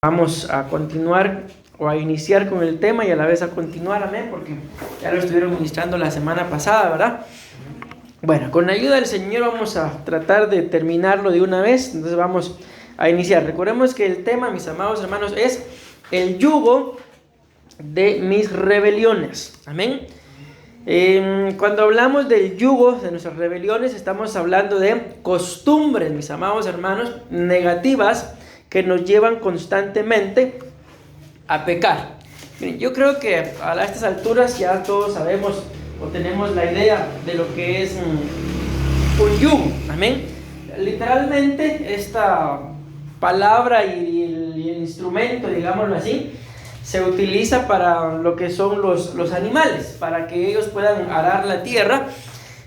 Vamos a continuar o a iniciar con el tema y a la vez a continuar, amén, porque ya lo estuvieron ministrando la semana pasada, ¿verdad? Bueno, con la ayuda del Señor vamos a tratar de terminarlo de una vez, entonces vamos a iniciar. Recordemos que el tema, mis amados hermanos, es el yugo de mis rebeliones, amén. Cuando hablamos del yugo de nuestras rebeliones, estamos hablando de costumbres, mis amados hermanos, negativas, que nos llevan constantemente a pecar. Miren, yo creo que a estas alturas ya todos sabemos o tenemos la idea de lo que es un yugo, amén. Literalmente esta palabra y el instrumento, digámoslo así, se utiliza para lo que son los animales, para que ellos puedan arar la tierra.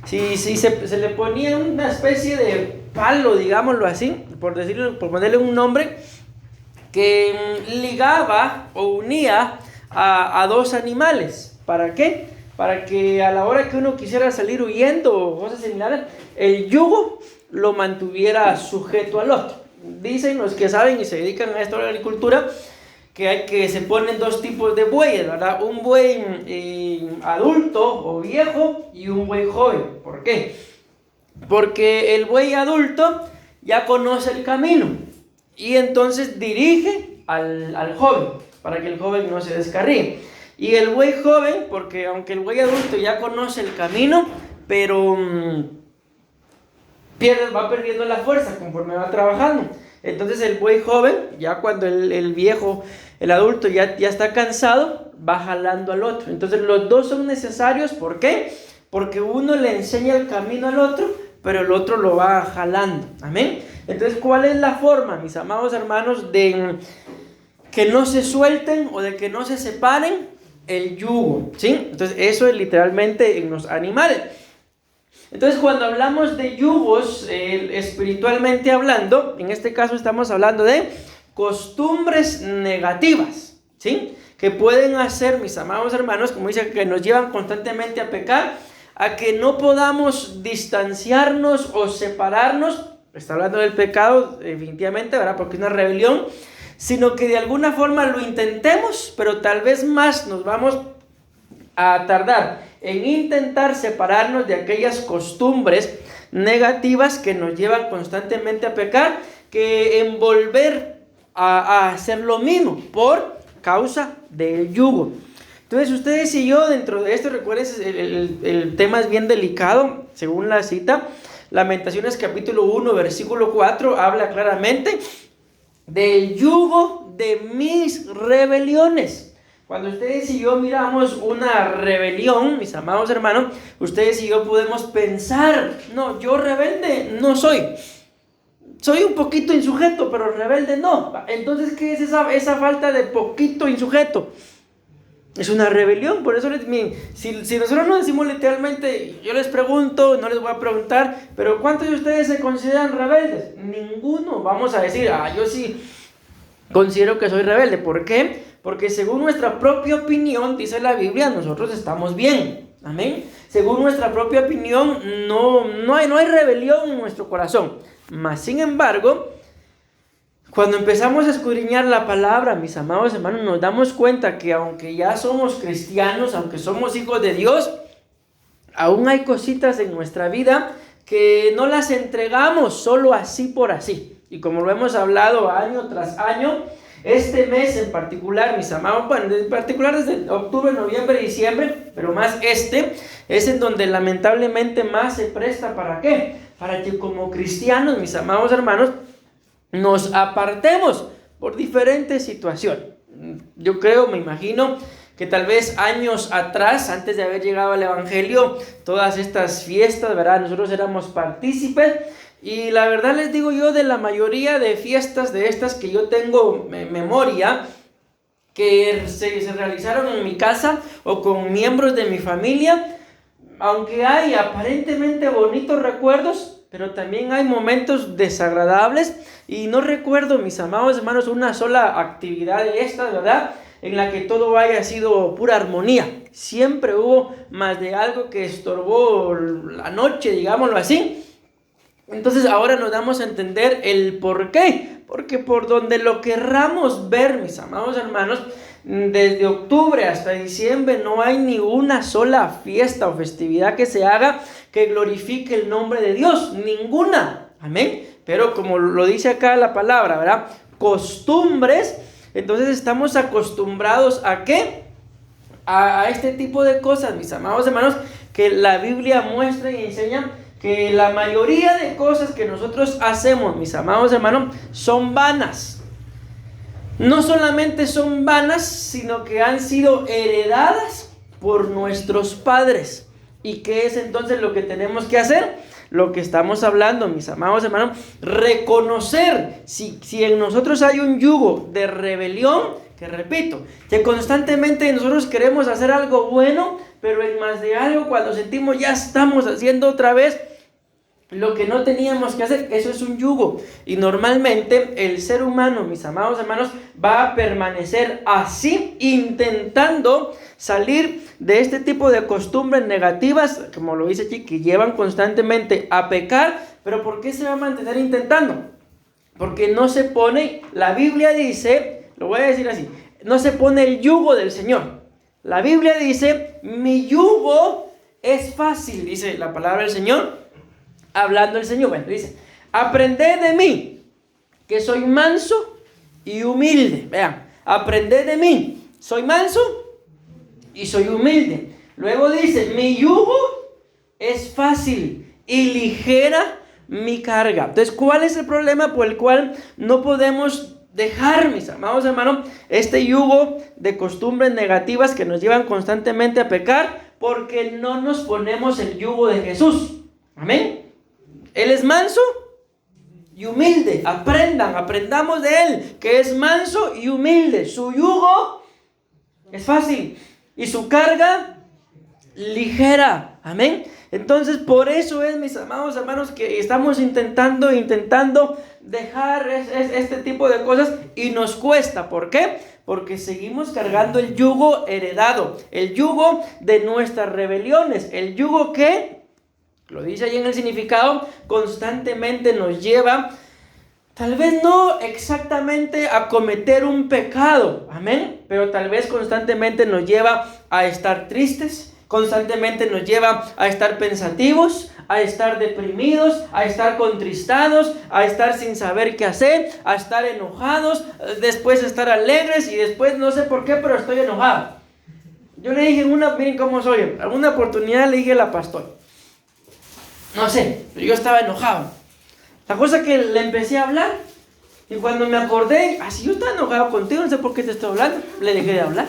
Si se le ponía una especie de palo, digámoslo así, por ponerle un nombre, que ligaba o unía a dos animales. ¿Para qué? Para que a la hora que uno quisiera salir huyendo o cosas similares, el yugo lo mantuviera sujeto al otro. Dicen los que saben y se dedican a esto de la agricultura, que se ponen dos tipos de bueyes, ¿verdad? Un buey adulto o viejo y un buey joven. ¿Por qué? Porque el buey adulto ya conoce el camino y entonces dirige al joven para que el joven no se descarríe. Y el buey joven, porque aunque el buey adulto ya conoce el camino, pero va perdiendo la fuerza conforme va trabajando. Entonces el buey joven, ya cuando el viejo, el adulto ya está cansado, va jalando al otro. Entonces los dos son necesarios. ¿Por qué? Porque uno le enseña el camino al otro, pero el otro lo va jalando. Amén. Entonces, ¿cuál es la forma, mis amados hermanos, de que no se suelten o de que no se separen? El yugo, ¿sí? Entonces, eso es literalmente en los animales. Entonces, cuando hablamos de yugos, espiritualmente hablando, en este caso estamos hablando de costumbres negativas, ¿sí? Que pueden hacer, mis amados hermanos, como dice, que nos llevan constantemente a pecar, a que no podamos distanciarnos o separarnos. Está hablando del pecado, definitivamente, ¿verdad? Porque es una rebelión, sino que de alguna forma lo intentemos, pero tal vez más nos vamos a tardar en intentar separarnos de aquellas costumbres negativas que nos llevan constantemente a pecar, que en volver a hacer lo mismo por causa del yugo. Entonces ustedes y yo, dentro de esto, recuerden, el tema es bien delicado, según la cita. Lamentaciones capítulo 1, versículo 4, habla claramente del yugo de mis rebeliones. Cuando ustedes y yo miramos una rebelión, mis amados hermanos, ustedes y yo podemos pensar, no, yo rebelde no soy. Soy un poquito insujeto, pero rebelde no. Entonces, ¿qué es esa falta de poquito insujeto? Es una rebelión. Por eso, si nosotros no decimos literalmente, yo les pregunto, no les voy a preguntar, pero ¿cuántos de ustedes se consideran rebeldes? Ninguno. Vamos a decir, yo sí considero que soy rebelde. ¿Por qué? Porque según nuestra propia opinión, dice la Biblia, nosotros estamos bien. Amén. Según nuestra propia opinión, no hay rebelión en nuestro corazón. Mas, sin embargo, cuando empezamos a escudriñar la palabra, mis amados hermanos, nos damos cuenta que aunque ya somos cristianos, aunque somos hijos de Dios, aún hay cositas en nuestra vida que no las entregamos solo así por así. Y como lo hemos hablado año tras año, este mes en particular, mis amados, bueno, en particular desde octubre, noviembre, diciembre, pero más es en donde lamentablemente más se presta. ¿Para qué? Para que como cristianos, mis amados hermanos, nos apartemos por diferentes situaciones. Yo creo, me imagino que tal vez años atrás, antes de haber llegado al Evangelio, todas estas fiestas, ¿verdad? Nosotros éramos partícipes. Y la verdad les digo yo, de la mayoría de fiestas de estas que yo tengo memoria, que se realizaron en mi casa o con miembros de mi familia, aunque hay aparentemente bonitos recuerdos, pero también hay momentos desagradables. Y no recuerdo, mis amados hermanos, una sola actividad de estas, ¿verdad?, en la que todo haya sido pura armonía. Siempre hubo más de algo que estorbó la noche, digámoslo así. Entonces ahora nos damos a entender el por qué. Porque por donde lo querramos ver, mis amados hermanos, desde octubre hasta diciembre no hay ni una sola fiesta o festividad que se haga que glorifique el nombre de Dios. Ninguna. Amén. Pero como lo dice acá la palabra, ¿verdad? Costumbres. Entonces estamos acostumbrados ¿a qué? A este tipo de cosas, mis amados hermanos, que la Biblia muestra y enseña que la mayoría de cosas que nosotros hacemos, mis amados hermanos, son vanas. No solamente son vanas, sino que han sido heredadas por nuestros padres. ¿Y qué es entonces lo que tenemos que hacer? Lo que estamos hablando, mis amados hermanos, reconocer si en nosotros hay un yugo de rebelión, que repito, que constantemente nosotros queremos hacer algo bueno, pero en más de algo, cuando sentimos ya estamos haciendo otra vez lo que no teníamos que hacer. Eso es un yugo. Y normalmente el ser humano, mis amados hermanos, va a permanecer así, intentando salir de este tipo de costumbres negativas, como lo dice aquí, que llevan constantemente a pecar. Pero ¿por qué se va a mantener intentando? Porque no se pone, la Biblia dice, lo voy a decir así, no se pone el yugo del Señor. La Biblia dice, mi yugo es fácil, dice la palabra del Señor. Hablando el Señor, bueno, dice, aprended de mí, que soy manso y humilde. Vean, aprended de mí, soy manso y soy humilde. Luego dice, mi yugo es fácil y ligera mi carga. Entonces, ¿cuál es el problema por el cual no podemos dejar, mis amados hermanos, este yugo de costumbres negativas que nos llevan constantemente a pecar? Porque no nos ponemos el yugo de Jesús. Amén. Él es manso y humilde. Aprendamos de Él, que es manso y humilde. Su yugo es fácil y su carga ligera. Amén. Entonces, por eso es, mis amados hermanos, que estamos intentando dejar este tipo de cosas y nos cuesta. ¿Por qué? Porque seguimos cargando el yugo heredado, el yugo de nuestras rebeliones, el yugo que, lo dice ahí en el significado, constantemente nos lleva, tal vez no exactamente a cometer un pecado, amén, pero tal vez constantemente nos lleva a estar tristes, constantemente nos lleva a estar pensativos, a estar deprimidos, a estar contristados, a estar sin saber qué hacer, a estar enojados, después estar alegres y después no sé por qué, pero estoy enojado. Yo le dije miren cómo soy, en alguna oportunidad le dije a la pastora, no sé, pero yo estaba enojado. La cosa que le empecé a hablar y cuando me acordé, así yo estaba enojado contigo, no sé por qué te estoy hablando, le dejé de hablar.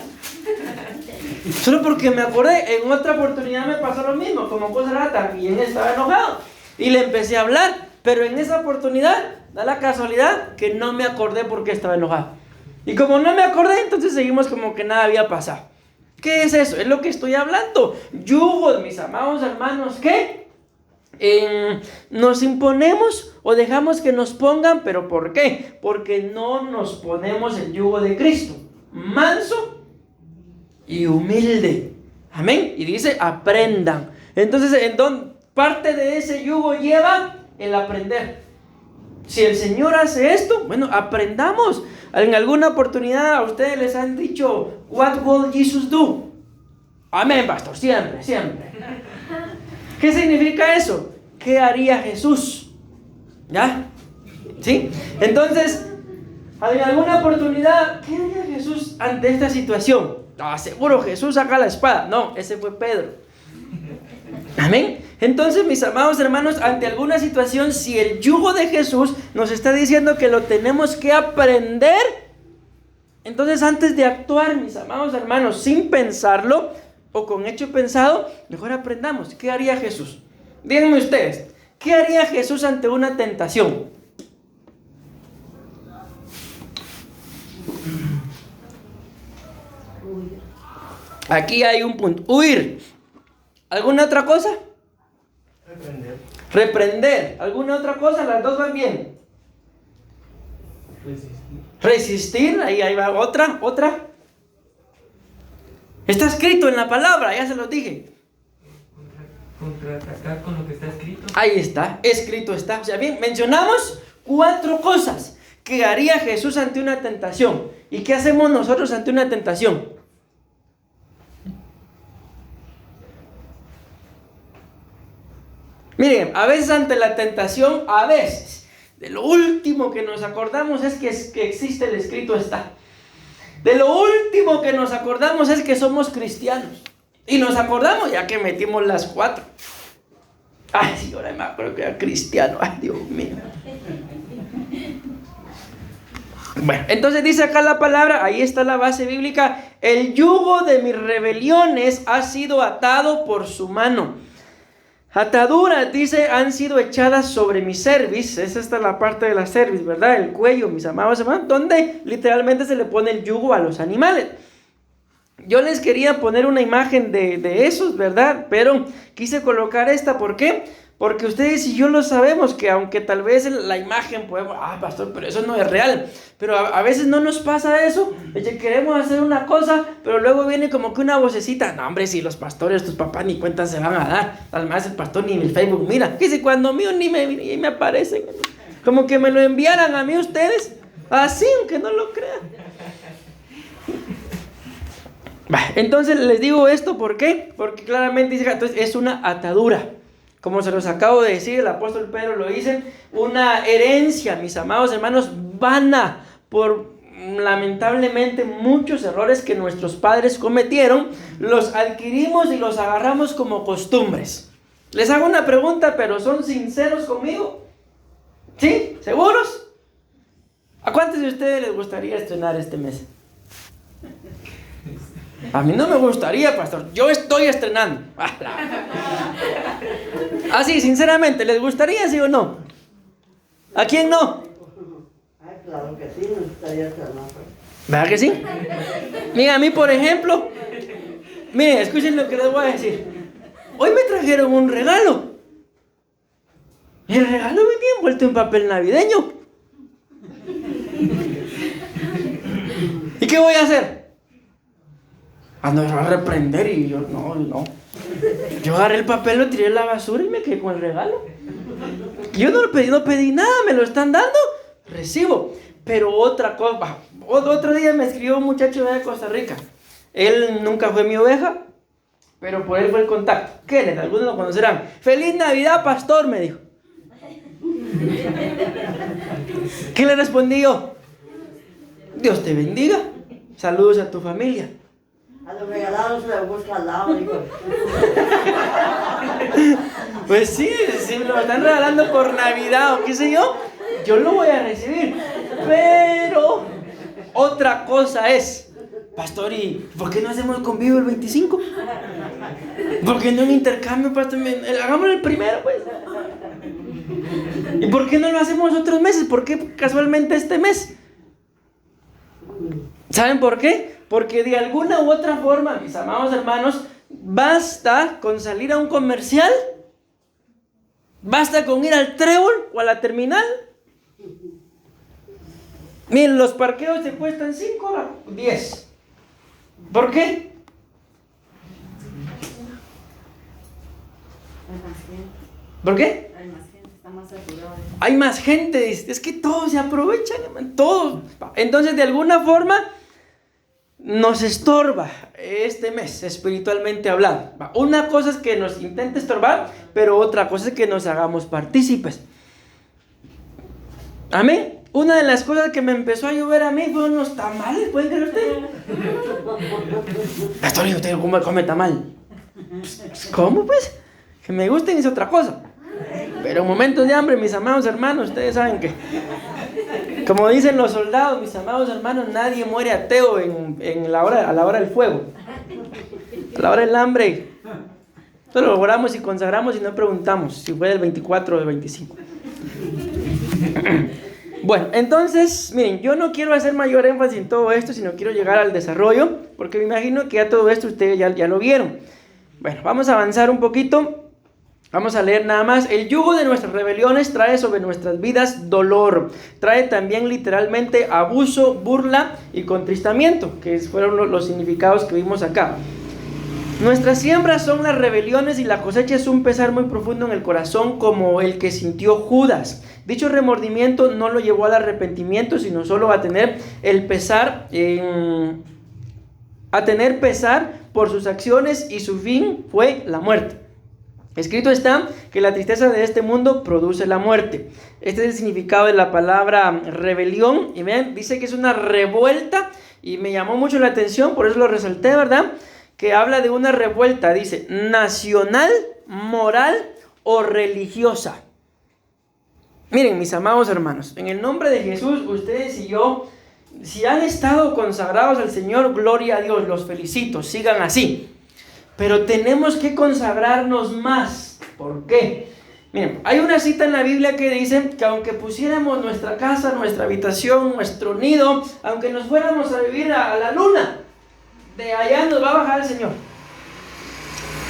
Solo porque me acordé, en otra oportunidad me pasó lo mismo, como cosa rara, también estaba enojado. Y le empecé a hablar, pero en esa oportunidad, da la casualidad que no me acordé por qué estaba enojado. Y como no me acordé, entonces seguimos como que nada había pasado. ¿Qué es eso? Es lo que estoy hablando. Yugos, mis amados hermanos, ¿qué? Nos imponemos o dejamos que nos pongan, ¿pero por qué? Porque no nos ponemos el yugo de Cristo, manso y humilde, amén, y dice aprendan. Entonces, parte de ese yugo lleva el aprender. Si el Señor hace esto, bueno, aprendamos. En alguna oportunidad a ustedes les han dicho, what will Jesus do? Amén, pastor, siempre. ¿Qué significa eso? ¿Qué haría Jesús? ¿Ya? ¿Sí? Entonces, en alguna oportunidad, ¿qué haría Jesús ante esta situación? Seguro Jesús saca la espada. No, ese fue Pedro. Amén. Entonces, mis amados hermanos, ante alguna situación, si el yugo de Jesús nos está diciendo que lo tenemos que aprender, entonces antes de actuar, mis amados hermanos, sin pensarlo o con hecho pensado, mejor aprendamos. ¿Qué haría Jesús? Díganme ustedes, ¿qué haría Jesús ante una tentación? Aquí hay un punto. Huir. ¿Alguna otra cosa? Reprender. ¿Alguna otra cosa? Las dos van bien. Resistir. Ahí va otra. Está escrito en la palabra, ya se lo dije. Contraatacar con lo que está escrito. Ahí está, escrito está. O sea, bien, mencionamos 4 cosas que haría Jesús ante una tentación. ¿Y qué hacemos nosotros ante una tentación? Miren, a veces ante la tentación, de lo último que nos acordamos es que existe el escrito está. De lo último que nos acordamos es que somos cristianos. Y nos acordamos ya que metimos las 4. Ay, sí, ahora me acuerdo que era cristiano. Ay, Dios mío. Bueno, entonces dice acá la palabra, ahí está la base bíblica: el yugo de mis rebeliones ha sido atado por su mano. Ataduras, dice, han sido echadas sobre mi cerviz. Esa está la parte de la cerviz, ¿verdad? El cuello, mis amados hermanos, donde literalmente se le pone el yugo a los animales. Yo les quería poner una imagen de esos, ¿verdad? Pero quise colocar esta, ¿por qué? Porque ustedes y yo lo sabemos, que aunque tal vez la imagen podemos, pastor, pero eso no es real. Pero a veces no nos pasa eso, de que queremos hacer una cosa, pero luego viene como que una vocecita: no, hombre, si los pastores, tus papás ni cuenta se van a dar. Además el pastor ni en el Facebook mira, que si cuando mío ni me aparecen. Como que me lo enviaran a mí ustedes, así, aunque no lo crean. Entonces les digo esto, ¿por qué? Porque claramente dice, entonces es una atadura. Como se los acabo de decir, el apóstol Pedro lo dice, una herencia, mis amados hermanos, vana por lamentablemente muchos errores que nuestros padres cometieron, los adquirimos y los agarramos como costumbres. Les hago una pregunta, pero ¿son sinceros conmigo? ¿Sí? ¿Seguros? ¿A cuántos de ustedes les gustaría estrenar este mes? A mí no me gustaría, pastor. Yo estoy estrenando. Así, sinceramente, ¿les gustaría, sí o no? ¿A quién no? Ay, claro que sí, me gustaría estrenar. ¿Verdad que sí? Mira, a mí, por ejemplo, miren, escuchen lo que les voy a decir. Hoy me trajeron un regalo. Y el regalo venía envuelto en papel navideño. ¿Y qué voy a hacer? Me va a reprender y yo, no. Yo agarré el papel, lo tiré en la basura y me quedé con el regalo. Yo no pedí nada, me lo están dando, recibo. Pero otra cosa, otro día me escribió un muchacho de Costa Rica. Él nunca fue mi oveja, pero por él fue el contacto. Kenneth, algunos lo conocerán. ¡Feliz Navidad, pastor!, me dijo. ¿Qué le respondí yo? Dios te bendiga, saludos a tu familia. A los regalados se les busca al lado, hijo. Pues sí, si me lo están regalando por Navidad o qué sé yo lo voy a recibir. Pero otra cosa es, pastor, ¿y por qué no hacemos convivio el 25? ¿Por qué no un intercambio, pastor? Hagámoslo el primero, pues. ¿Y por qué no lo hacemos otros meses? ¿Por qué casualmente este mes? ¿Saben por qué? Porque de alguna u otra forma, mis amados hermanos, basta con salir a un comercial, basta con ir al Trébol o a la terminal. Miren, los parqueos te cuestan 5 o 10. ¿Por qué? ¿Por qué? Hay más gente, está más saturado. Hay más gente, es que todos se aprovechan, todos. Entonces, de alguna forma, nos estorba este mes, espiritualmente hablando. Una cosa es que nos intente estorbar, pero otra cosa es que nos hagamos partícipes. Amén. Una de las cosas que me empezó a llover a mí fueron los tamales, ¿pueden creer ustedes? Pastor, ¿usted come tamal? ¿Cómo pues? Que me gusten es otra cosa. Pero en momentos de hambre, mis amados hermanos, ustedes saben que, como dicen los soldados, mis amados hermanos, nadie muere ateo a la hora del fuego. A la hora del hambre, solo oramos y consagramos y no preguntamos si fue del 24 o del 25. Bueno, entonces, miren, yo no quiero hacer mayor énfasis en todo esto, sino quiero llegar al desarrollo, porque me imagino que ya todo esto ustedes ya lo vieron. Bueno, vamos a avanzar un poquito. Vamos a leer nada más. El yugo de nuestras rebeliones trae sobre nuestras vidas dolor. Trae también literalmente abuso, burla y contristamiento, que fueron los significados que vimos acá. Nuestras siembras son las rebeliones y la cosecha es un pesar muy profundo en el corazón, como el que sintió Judas. Dicho remordimiento no lo llevó al arrepentimiento, sino solo a tener pesar por sus acciones, y su fin fue la muerte. Escrito está que la tristeza de este mundo produce la muerte. Este es el significado de la palabra rebelión. Y vean, dice que es una revuelta, y me llamó mucho la atención, por eso lo resalté, ¿verdad? Que habla de una revuelta, dice, nacional, moral o religiosa. Miren, mis amados hermanos, en el nombre de Jesús, ustedes y yo, si han estado consagrados al Señor, gloria a Dios, los felicito, sigan así. Pero tenemos que consagrarnos más. ¿Por qué? Miren, hay una cita en la Biblia que dice que aunque pusiéramos nuestra casa, nuestra habitación, nuestro nido, aunque nos fuéramos a vivir a la luna, de allá nos va a bajar el Señor.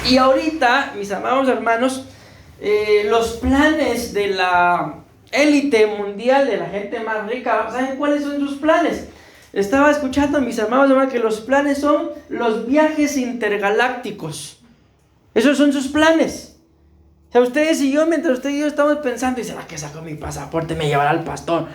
Y ahorita, mis amados hermanos, los planes de la élite mundial, de la gente más rica, ¿saben cuáles son sus planes? Estaba escuchando, mis amados hermanos, que los planes son los viajes intergalácticos. Esos son sus planes. O sea, ustedes y yo, mientras usted y yo estamos pensando, ¿y será que saco mi pasaporte y me llevará al pastor?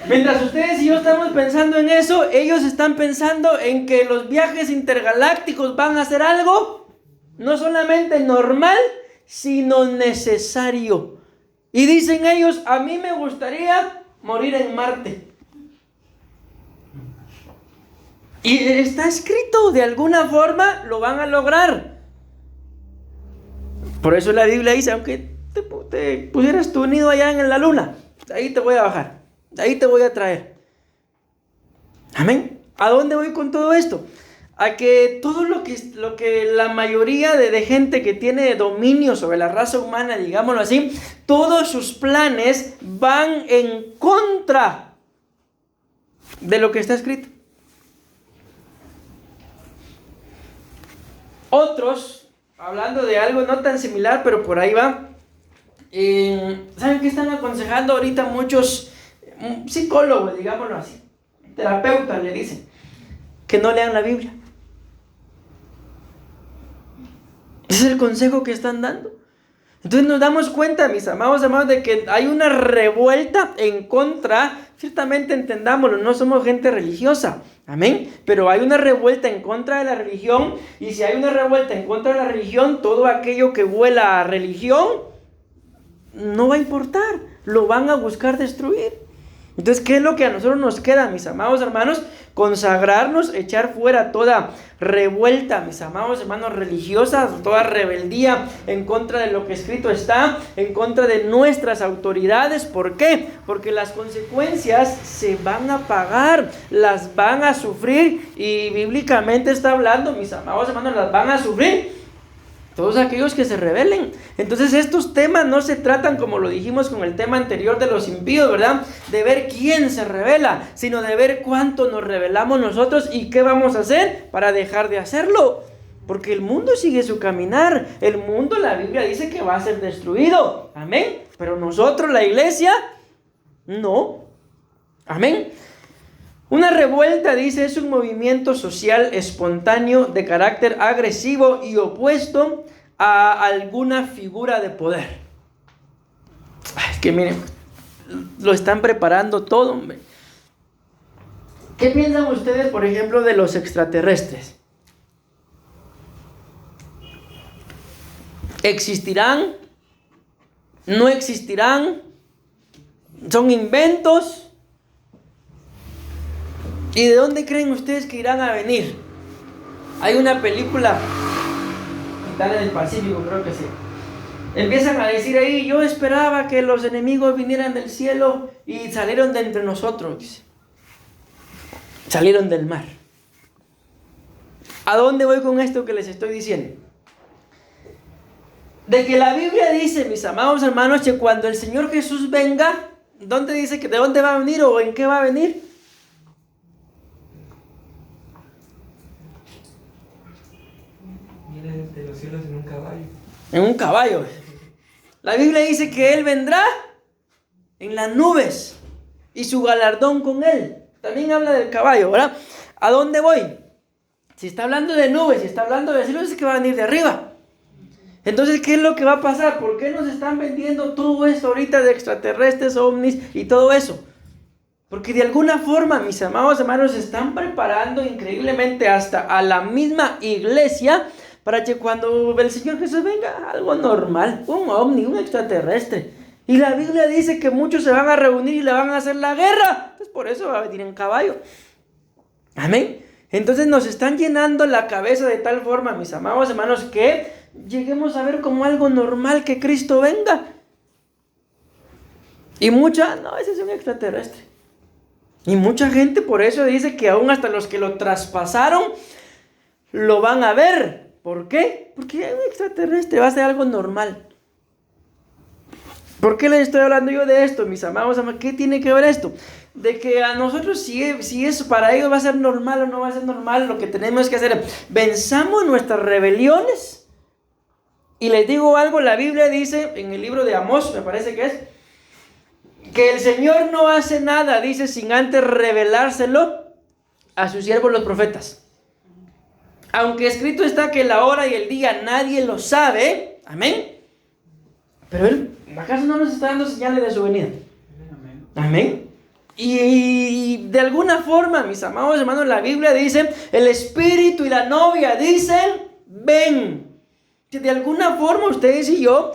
Mientras ustedes y yo estamos pensando en eso, ellos están pensando en que los viajes intergalácticos van a ser algo no solamente normal, sino necesario. Y dicen ellos, a mí me gustaría morir en Marte. Y está escrito, de alguna forma lo van a lograr. Por eso la Biblia dice, aunque te pusieras tu nido allá en la luna, de ahí te voy a bajar, de ahí te voy a traer. Amén. ¿A dónde voy con todo esto? A que todo lo que la mayoría de gente que tiene dominio sobre la raza humana, digámoslo así, todos sus planes van en contra de lo que está escrito. Otros, hablando de algo no tan similar, pero por ahí va, ¿saben qué están aconsejando ahorita muchos psicólogos, digámoslo así, terapeutas le dicen? Que no lean la Biblia. Ese es el consejo que están dando. Entonces nos damos cuenta, mis amados hermanos, de que hay una revuelta en contra. Ciertamente entendámoslo, no somos gente religiosa, amén, pero hay una revuelta en contra de la religión. Y si hay una revuelta en contra de la religión, todo aquello que huela a religión no va a importar, lo van a buscar destruir. Entonces, ¿qué es lo que a nosotros nos queda, mis amados hermanos? Consagrarnos, echar fuera toda revuelta, mis amados hermanos, religiosa, toda rebeldía en contra de lo que escrito está, en contra de nuestras autoridades. ¿Por qué? Porque las consecuencias se van a pagar, las van a sufrir, y bíblicamente está hablando, mis amados hermanos, las van a sufrir todos aquellos que se rebelen. Entonces estos temas no se tratan, como lo dijimos con el tema anterior de los impíos, ¿verdad? De ver quién se rebela, sino de ver cuánto nos rebelamos nosotros y qué vamos a hacer para dejar de hacerlo. Porque el mundo sigue su caminar. El mundo, la Biblia dice que va a ser destruido. Amén. Pero nosotros, la iglesia, no. Amén. Una revuelta, dice, es un movimiento social espontáneo de carácter agresivo y opuesto a alguna figura de poder. Es que miren, lo están preparando todo, hombre. ¿Qué piensan ustedes, por ejemplo, de los extraterrestres? ¿Existirán? ¿No existirán? ¿Son inventos? ¿Y de dónde creen ustedes que irán a venir? Hay una película, están en el Pacífico, creo que sí. Empiezan a decir ahí, yo esperaba que los enemigos vinieran del cielo y salieron de entre nosotros, dice. Salieron del mar. ¿A dónde voy con esto que les estoy diciendo? De que la Biblia dice, mis amados hermanos, que cuando el Señor Jesús venga, ¿dónde dice que de dónde va a venir o en qué va a venir? De los cielos en un caballo. En un caballo. La Biblia dice que Él vendrá en las nubes y su galardón con Él. También habla del caballo, ¿verdad? ¿A dónde voy? Si está hablando de nubes, si está hablando de cielos, es que va a venir de arriba. Entonces, ¿qué es lo que va a pasar? ¿Por qué nos están vendiendo todo esto ahorita de extraterrestres, ovnis y todo eso? Porque de alguna forma, mis amados hermanos, se están preparando increíblemente hasta a la misma iglesia para que cuando el Señor Jesús venga, algo normal, un ovni, un extraterrestre. Y la Biblia dice que muchos se van a reunir y le van a hacer la guerra. Entonces por eso va a venir en caballo. Amén. Entonces nos están llenando la cabeza de tal forma, mis amados hermanos, que lleguemos a ver como algo normal que Cristo venga. Y no, ese es un extraterrestre. Y mucha gente por eso dice que aún hasta los que lo traspasaron lo van a ver. ¿Por qué? Porque un extraterrestre va a ser algo normal. ¿Por qué les estoy hablando yo de esto, mis amados? ¿Qué tiene que ver esto? De que a nosotros, si eso para ellos va a ser normal o no va a ser normal, lo que tenemos que hacer es venzamos nuestras rebeliones. Y les digo algo, la Biblia dice en el libro de Amós, me parece que es, que el Señor no hace nada, dice, sin antes revelárselo a sus siervos los profetas. Aunque escrito está que la hora y el día nadie lo sabe, amén. Pero Él, ¿acaso no nos está dando señales de su venida? Amén. Y de alguna forma, mis amados hermanos, la Biblia dice, el Espíritu y la novia dicen, ven. De alguna forma ustedes y yo,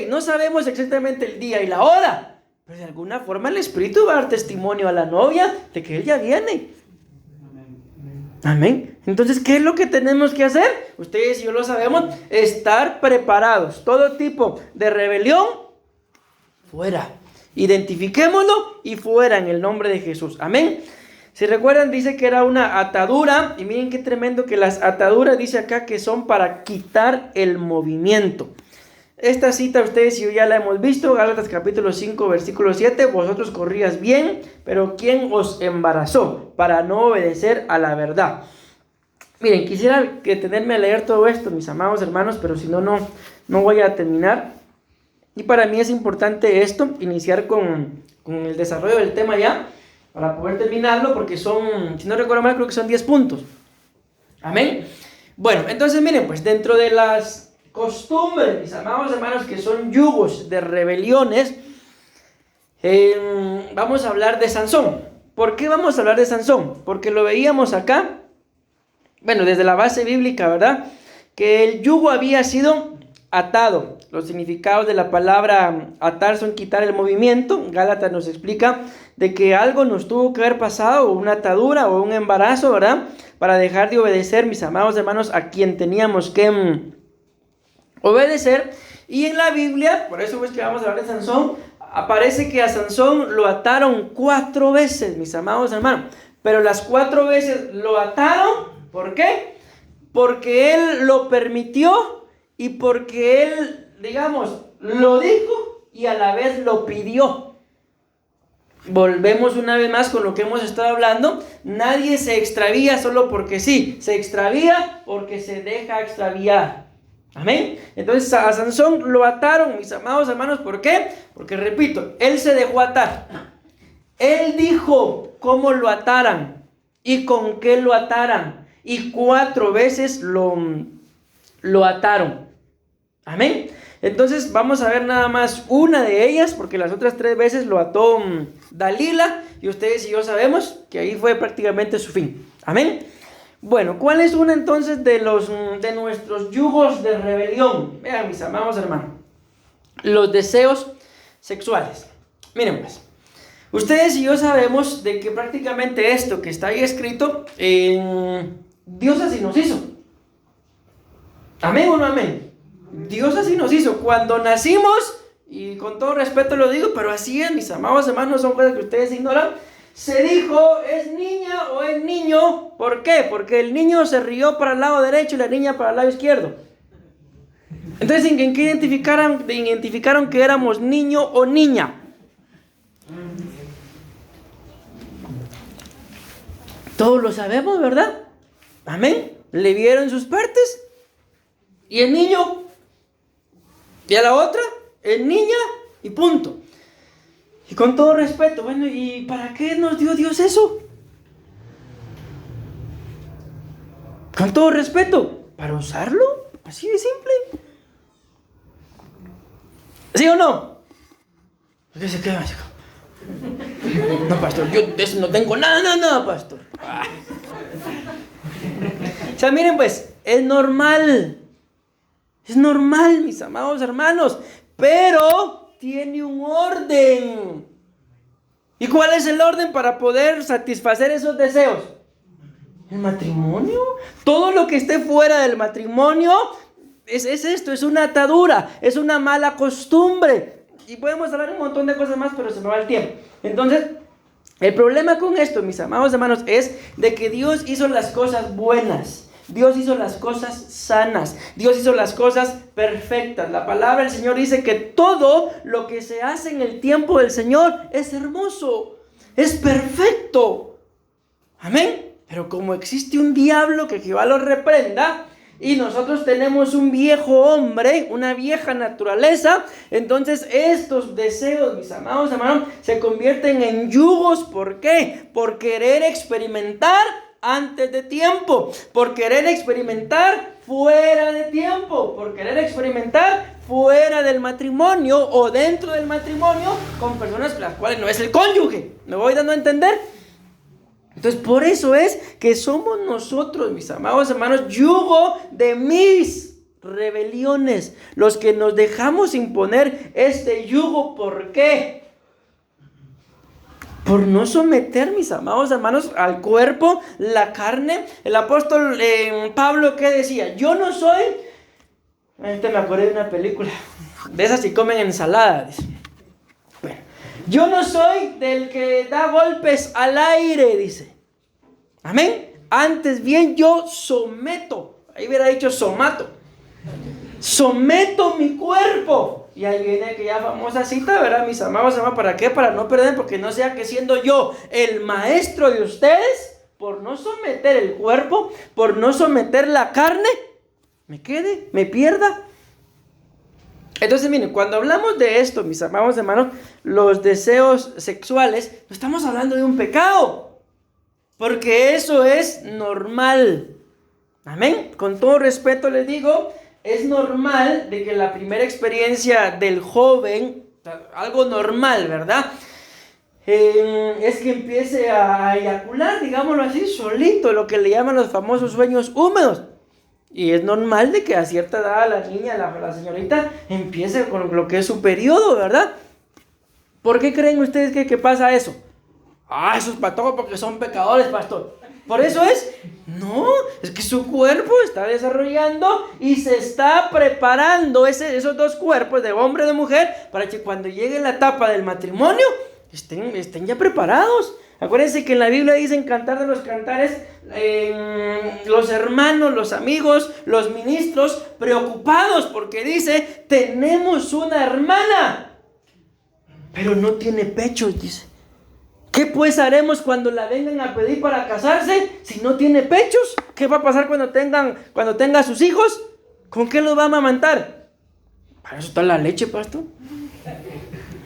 no sabemos exactamente el día y la hora, pero de alguna forma el Espíritu va a dar testimonio a la novia de que Él ya viene. Amén. Entonces, ¿qué es lo que tenemos que hacer? Ustedes y yo lo sabemos, estar preparados. Todo tipo de rebelión, fuera. Identifiquémoslo y fuera en el nombre de Jesús. Amén. Si recuerdan, dice que era una atadura. Y miren qué tremendo que las ataduras, dice acá, que son para quitar el movimiento. Esta cita ustedes y yo ya la hemos visto. Gálatas capítulo 5, versículo 7. Vosotros corrías bien, pero ¿quién os embarazó para no obedecer a la verdad? Miren, quisiera detenerme a leer todo esto, mis amados hermanos, pero si no, no voy a terminar. Y para mí es importante esto, iniciar con el desarrollo del tema ya, para poder terminarlo, porque son, si no recuerdo mal, creo que son 10 puntos. Amén. Bueno, entonces miren, pues dentro de las costumbres, mis amados hermanos, que son yugos de rebeliones, vamos a hablar de Sansón. ¿Por qué vamos a hablar de Sansón? Porque lo veíamos acá, bueno, desde la base bíblica, ¿verdad? Que el yugo había sido atado. Los significados de la palabra atar son quitar el movimiento. Gálatas nos explica de que algo nos tuvo que haber pasado, una atadura o un embarazo, ¿verdad? Para dejar de obedecer, mis amados hermanos, a quien teníamos que obedecer. Y en la Biblia, por eso es que vamos a hablar de Sansón, aparece que a Sansón lo ataron 4 veces, mis amados hermanos. Pero las 4 veces lo ataron, ¿por qué? Porque él lo permitió y porque él, digamos, lo dijo y a la vez lo pidió. Volvemos una vez más con lo que hemos estado hablando. Nadie se extravía solo porque sí. Se extravía porque se deja extraviar. Amén. Entonces a Sansón lo ataron, mis amados hermanos. ¿Por qué? Porque repito, él se dejó atar. Él dijo cómo lo ataran y con qué lo ataran. Y 4 veces lo ataron. Amén. Entonces vamos a ver nada más una de ellas, porque las otras 3 veces lo ató Dalila, y ustedes y yo sabemos que ahí fue prácticamente su fin. Amén. Bueno, ¿cuál es una entonces de nuestros yugos de rebelión? Vean, mis amados hermanos, los deseos sexuales. Miren pues, ustedes y yo sabemos de que prácticamente esto que está ahí escrito, Dios así nos hizo. ¿Amén o no amén? Dios así nos hizo. Cuando nacimos, y con todo respeto lo digo, pero así es, mis amados hermanos, son cosas que ustedes ignoran. Se dijo, ¿es niña o es niño? ¿Por qué? Porque el niño se rió para el lado derecho y la niña para el lado izquierdo. Entonces, ¿en qué identificaron que éramos niño o niña? Todos lo sabemos, ¿verdad? Amén. Le vieron sus partes. Y el niño. Y a la otra, el niña y punto. Y con todo respeto, bueno, ¿y para qué nos dio Dios eso? Con todo respeto, ¿para usarlo? Así de simple. ¿Sí o no? ¿Qué se queda? No, pastor, yo de eso no tengo nada, pastor. O sea, miren pues, es normal, mis amados hermanos, pero tiene un orden. ¿Y cuál es el orden para poder satisfacer esos deseos? El matrimonio. Todo lo que esté fuera del matrimonio es esto, es una atadura, es una mala costumbre. Y podemos hablar un montón de cosas más, pero se me va el tiempo. Entonces, el problema con esto, mis amados hermanos, es de que Dios hizo las cosas buenas. Dios hizo las cosas sanas. Dios hizo las cosas perfectas. La palabra del Señor dice que todo lo que se hace en el tiempo del Señor es hermoso, es perfecto. Amén. Pero como existe un diablo, que Jehová lo reprenda, y nosotros tenemos un viejo hombre, una vieja naturaleza, entonces estos deseos, mis amados hermanos, se convierten en yugos. ¿Por qué? Por querer experimentar antes de tiempo, por querer experimentar fuera de tiempo, por querer experimentar fuera del matrimonio o dentro del matrimonio con personas con las cuales no es el cónyuge. ¿Me voy dando a entender? Entonces, por eso es que somos nosotros, mis amados hermanos, yugo de mis rebeliones, los que nos dejamos imponer este yugo. ¿Por qué? Por no someter, mis amados hermanos, al cuerpo, la carne. El apóstol Pablo, ¿qué decía? Yo no soy... me acordé de una película, de esas que comen ensalada. Bueno, yo no soy del que da golpes al aire, dice. Amén. Antes bien yo someto. Ahí hubiera dicho somato. Someto mi cuerpo. Y ahí viene aquella famosa cita, ¿verdad, mis amados hermanos? ¿Para qué? Para no perder, porque no sea que siendo yo el maestro de ustedes, por no someter el cuerpo, por no someter la carne, me quede, me pierda. Entonces, miren, cuando hablamos de esto, mis amados hermanos, los deseos sexuales, no estamos hablando de un pecado, porque eso es normal. Amén. Con todo respeto les digo, es normal de que la primera experiencia del joven, algo normal, ¿verdad? Es que empiece a eyacular, digámoslo así, solito, lo que le llaman los famosos sueños húmedos. Y es normal de que a cierta edad la niña, la señorita, empiece con lo que es su periodo, ¿verdad? ¿Por qué creen ustedes que pasa eso? Eso es para todo porque son pecadores, pastor. ¿Por eso es? No, es que su cuerpo está desarrollando y se está preparando esos dos cuerpos, de hombre y de mujer, para que cuando llegue la etapa del matrimonio estén ya preparados. Acuérdense que en la Biblia dicen Cantar de los Cantares, los hermanos, los amigos, los ministros preocupados porque dice, tenemos una hermana, pero no tiene pechos, dice. ¿Qué pues haremos cuando la vengan a pedir para casarse si no tiene pechos? ¿Qué va a pasar cuando tenga sus hijos? ¿Con qué los va a amamantar? ¿Para eso está la leche, pastor?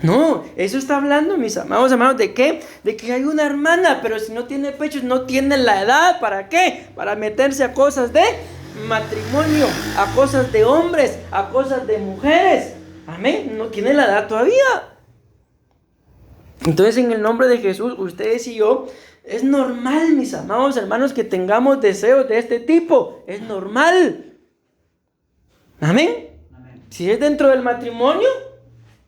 No, eso está hablando, mis amados hermanos, ¿de qué? De que hay una hermana, pero si no tiene pechos, no tiene la edad. ¿Para qué? Para meterse a cosas de matrimonio, a cosas de hombres, a cosas de mujeres. Amén, no tiene la edad todavía. Entonces, en el nombre de Jesús, ustedes y yo, es normal, mis amados hermanos, que tengamos deseos de este tipo. Es normal. Amén. Amén. Si es dentro del matrimonio,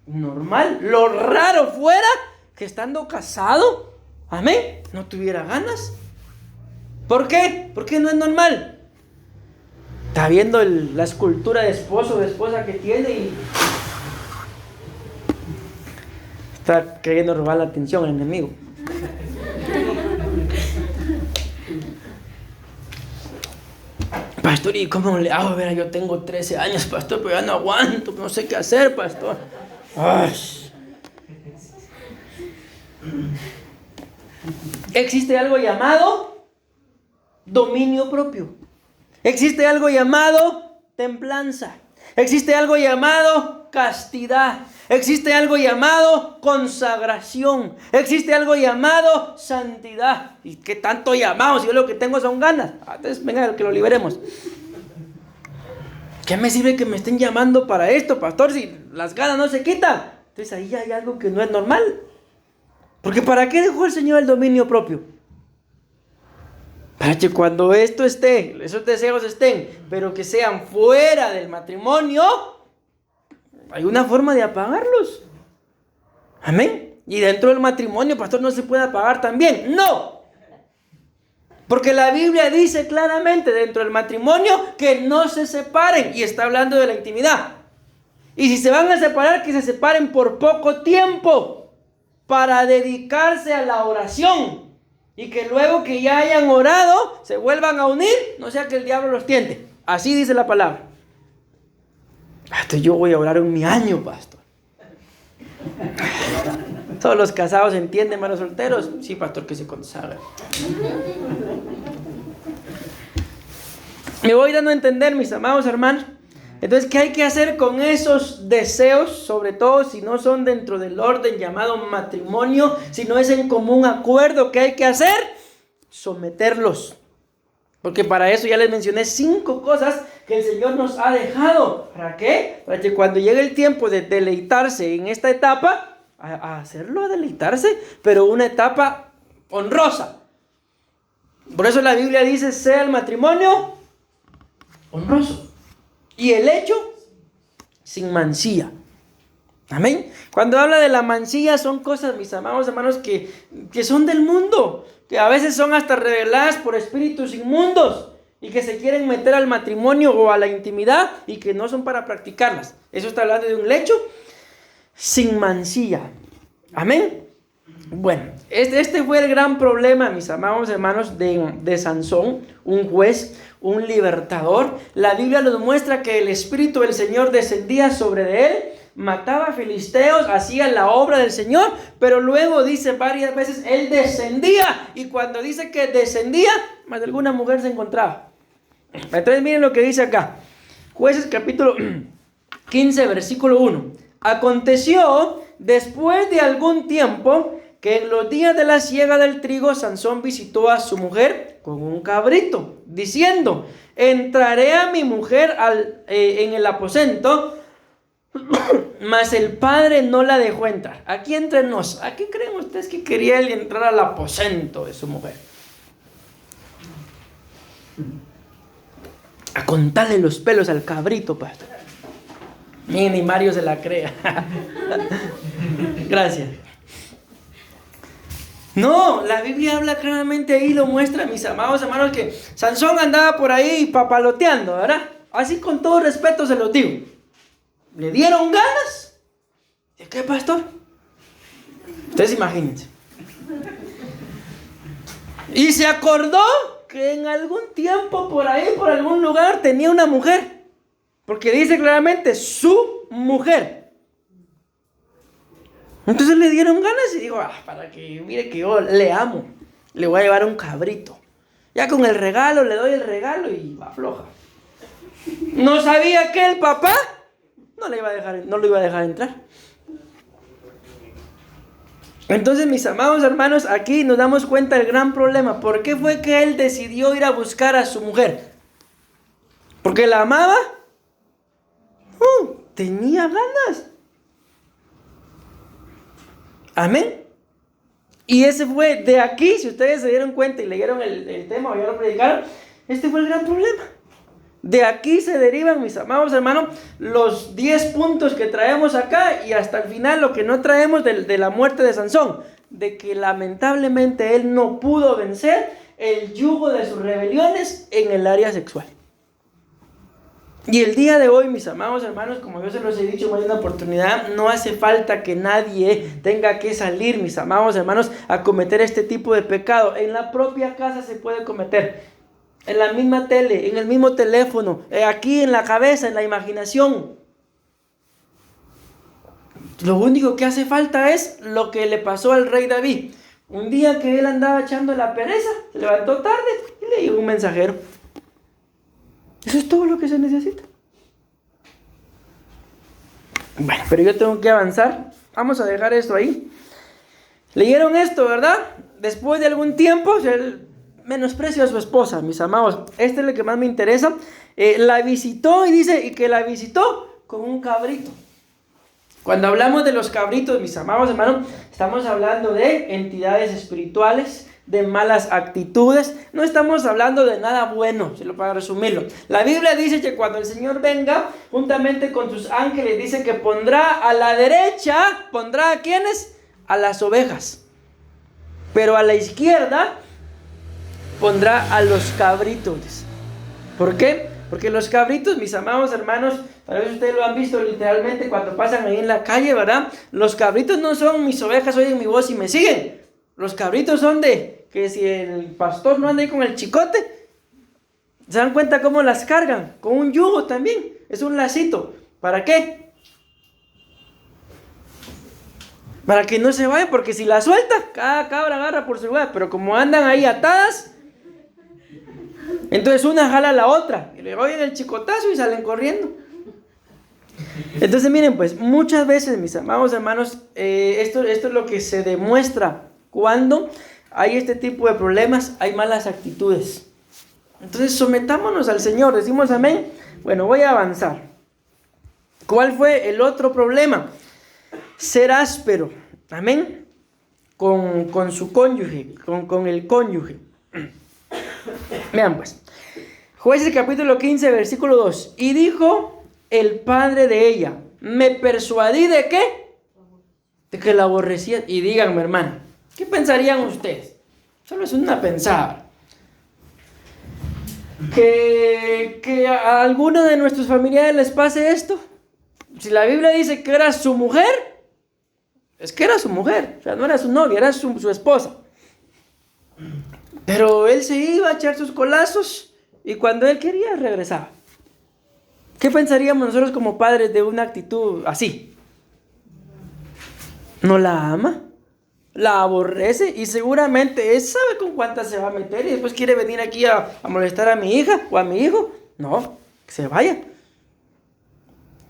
normal. Lo raro fuera que estando casado, amén, no tuviera ganas. ¿Por qué? Porque no es normal. Está viendo la escultura de esposo o de esposa que tiene y está queriendo robar la atención al enemigo. Pastor, ¿y cómo le hago? Verá, yo tengo 13 años, pastor, pero ya no aguanto, no sé qué hacer, pastor. Ay. Existe algo llamado dominio propio. Existe algo llamado templanza. Existe algo llamado castidad. Existe algo llamado consagración. Existe algo llamado santidad. ¿Y qué tanto llamamos? Yo lo que tengo son ganas. Entonces, venga, que lo liberemos. ¿Qué me sirve que me estén llamando para esto, pastor? Si las ganas no se quitan. Entonces ahí hay algo que no es normal. Porque ¿para qué dejó el Señor el dominio propio? Para que cuando esos deseos estén, pero que sean fuera del matrimonio, hay una forma de apagarlos. Amén. Y dentro del matrimonio, pastor, no se puede apagar también. No. Porque la Biblia dice claramente dentro del matrimonio que no se separen. Y está hablando de la intimidad. Y si se van a separar, que se separen por poco tiempo para dedicarse a la oración. Y que luego que ya hayan orado, se vuelvan a unir, no sea que el diablo los tiente. Así dice la palabra. Hasta yo voy a orar en mi año, pastor. Todos los casados entienden, más los solteros. Sí, pastor, que se consagra. Me voy dando a entender, mis amados hermanos. Entonces, ¿qué hay que hacer con esos deseos? Sobre todo si no son dentro del orden llamado matrimonio, si no es en común acuerdo, ¿qué hay que hacer? Someterlos. Porque para eso ya les mencioné 5 cosas que el Señor nos ha dejado. ¿Para qué? Para que cuando llegue el tiempo de deleitarse en esta etapa, a hacerlo, a deleitarse, pero una etapa honrosa. Por eso la Biblia dice, sea el matrimonio honroso. Y el hecho, sin mancilla. Amén. Cuando habla de la mancilla son cosas, mis amados hermanos, que son del mundo. Que a veces son hasta reveladas por espíritus inmundos. Y que se quieren meter al matrimonio o a la intimidad y que no son para practicarlas. Eso está hablando de un lecho sin mancilla. Amén. Bueno, este fue el gran problema, mis amados hermanos, de Sansón, un juez, un libertador. La Biblia nos muestra que el Espíritu del Señor descendía sobre él, mataba filisteos, hacía la obra del Señor, pero luego dice varias veces, él descendía, y cuando dice que descendía, más de alguna mujer se encontraba. Entonces miren lo que dice acá, Jueces capítulo 15, versículo 1. Aconteció después de algún tiempo que en los días de la siega del trigo, Sansón visitó a su mujer con un cabrito, diciendo, entraré a mi mujer en el aposento, mas el padre no la dejó entrar. Aquí entre nos, ¿a qué creen ustedes que quería él entrar al aposento de su mujer? A contarle los pelos al cabrito, pastor. Ni Mario se la crea. Gracias. No, la Biblia habla claramente ahí, lo muestra, mis amados hermanos, que Sansón andaba por ahí papaloteando, ¿verdad? Así con todo respeto se los digo. ¿Le dieron ganas? ¿De qué, pastor? Ustedes imagínense. Y se acordó que en algún tiempo por ahí, por algún lugar, tenía una mujer. Porque dice claramente, su mujer. Entonces le dieron ganas y dijo, para que mire que yo le amo, le voy a llevar un cabrito. Ya con el regalo, le doy el regalo y va floja. No sabía que el papá no lo iba a dejar entrar. Entonces, mis amados hermanos, aquí nos damos cuenta del gran problema. ¿Por qué fue que él decidió ir a buscar a su mujer? ¿Porque la amaba? Tenía ganas. Amén. Y ese fue de aquí, si ustedes se dieron cuenta y leyeron el tema o ya lo predicaron, este fue el gran problema. De aquí se derivan, mis amados hermanos, los 10 puntos que traemos acá y hasta el final lo que no traemos de la muerte de Sansón, de que lamentablemente él no pudo vencer el yugo de sus rebeliones en el área sexual. Y el día de hoy, mis amados hermanos, como yo se los he dicho en una oportunidad, no hace falta que nadie tenga que salir, mis amados hermanos, a cometer este tipo de pecado. En la propia casa se puede cometer, en la misma tele, en el mismo teléfono, aquí en la cabeza, en la imaginación. Lo único que hace falta es lo que le pasó al rey David. Un día que él andaba echando la pereza, se levantó tarde y le llegó un mensajero. Eso es todo lo que se necesita. Bueno, pero yo tengo que avanzar. Vamos a dejar esto ahí. Leyeron esto, ¿verdad? Después de algún tiempo, él menosprecia a su esposa, mis amados. Este es el que más me interesa. La visitó y dice y que la visitó con un cabrito. Cuando hablamos de los cabritos, mis amados hermanos, estamos hablando de entidades espirituales, de malas actitudes. No estamos hablando de nada bueno, para resumirlo. La Biblia dice que cuando el Señor venga, juntamente con sus ángeles, dice que pondrá a la derecha, ¿pondrá a quiénes? A las ovejas. Pero a la izquierda pondrá a los cabritos. ¿Por qué? Porque los cabritos, mis amados hermanos, tal vez ustedes lo han visto literalmente cuando pasan ahí en la calle, ¿verdad? Los cabritos no son mis ovejas, oyen mi voz y me siguen. Los cabritos son de que si el pastor no anda ahí con el chicote, ¿se dan cuenta cómo las cargan? Con un yugo también, es un lacito. ¿Para qué? Para que no se vaya, porque si la suelta, cada cabra agarra por su lugar, pero como andan ahí atadas, entonces una jala a la otra, y le oyen el chicotazo y salen corriendo. Entonces miren, pues muchas veces, mis amados hermanos, esto es lo que se demuestra cuando hay este tipo de problemas, hay malas actitudes. Entonces sometámonos al Señor, decimos amén. Bueno, voy a avanzar. ¿Cuál fue el otro problema? Ser áspero, amén, con su cónyuge, con el cónyuge. Vean pues, Jueces capítulo 15, versículo 2. Y dijo el padre de ella, me persuadí ¿de qué? De que la aborrecía. Y díganme, hermano, ¿qué pensarían ustedes? Solo es una pensada. Que a alguno de nuestros familiares les pase esto. Si la Biblia dice que era su mujer, es que era su mujer, o sea, no era su novia, era su esposa. Pero él se iba a echar sus colazos y cuando él quería regresaba. ¿Qué pensaríamos nosotros como padres de una actitud así? ¿No la ama? La aborrece y seguramente él sabe con cuántas se va a meter y después quiere venir aquí a molestar a mi hija o a mi hijo. No, que se vaya.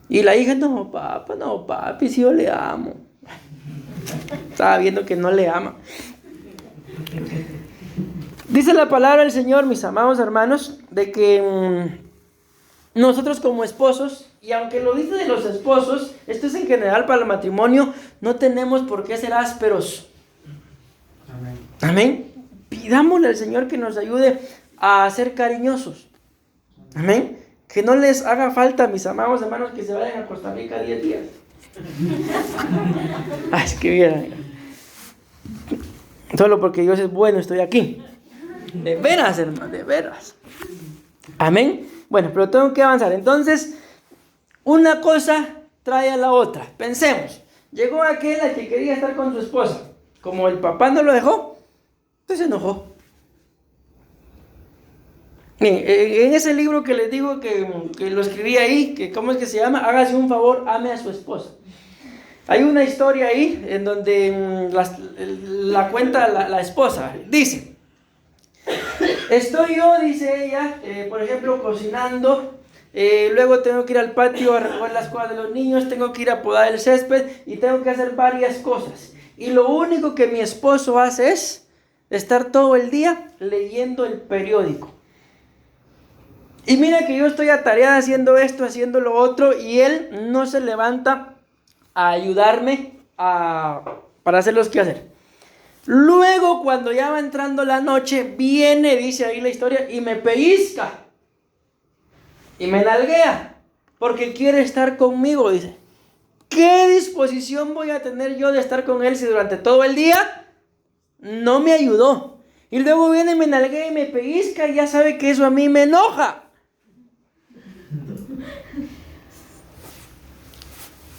Y la hija, no, papi, si yo le amo. Estaba viendo que no le ama. Dice la palabra del Señor, mis amados hermanos, de que nosotros como esposos, y aunque lo dice de los esposos, esto es en general para el matrimonio, no tenemos por qué ser ásperos. Amén. Amén. Pidámosle al Señor que nos ayude a ser cariñosos. Amén. Que no les haga falta, mis amados hermanos, que se vayan a Costa Rica 10 días. Ay, es que bien. Solo porque Dios es bueno estoy aquí. De veras, hermano, de veras. Amén. Bueno, pero tengo que avanzar. Entonces, una cosa trae a la otra. Pensemos. Llegó aquel al que quería estar con su esposa. Como el papá no lo dejó, entonces se enojó. En ese libro que les digo que lo escribí ahí, que ¿cómo es que se llama? Hágase un favor, ame a su esposa. Hay una historia ahí en donde la cuenta la esposa. Dice, estoy yo, dice ella, por ejemplo, cocinando. Luego tengo que ir al patio a recoger las cosas de los niños, tengo que ir a podar el césped y tengo que hacer varias cosas. Y lo único que mi esposo hace es estar todo el día leyendo el periódico. Y mira que yo estoy atareada haciendo esto, haciendo lo otro, y él no se levanta a ayudarme para hacer los quehaceres. Luego, cuando ya va entrando la noche, viene, dice ahí la historia, y me pellizca. Y me nalguea, porque quiere estar conmigo, dice. ¿Qué disposición voy a tener yo de estar con él si durante todo el día no me ayudó? Y luego viene y me nalguea y me pellizca y ya sabe que eso a mí me enoja.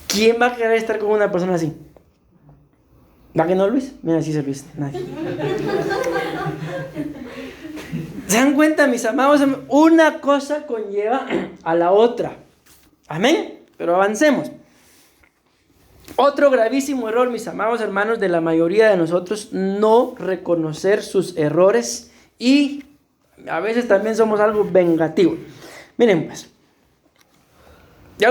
¿Quién va a querer estar con una persona así? ¿Va que no, Luis? Mira, sí se Luis, nadie. ¿Se dan cuenta, mis amados? Una cosa conlleva a la otra. Amén. Pero avancemos. Otro gravísimo error, mis amados hermanos, de la mayoría de nosotros, no reconocer sus errores y a veces también somos algo vengativos. Miren pues, ya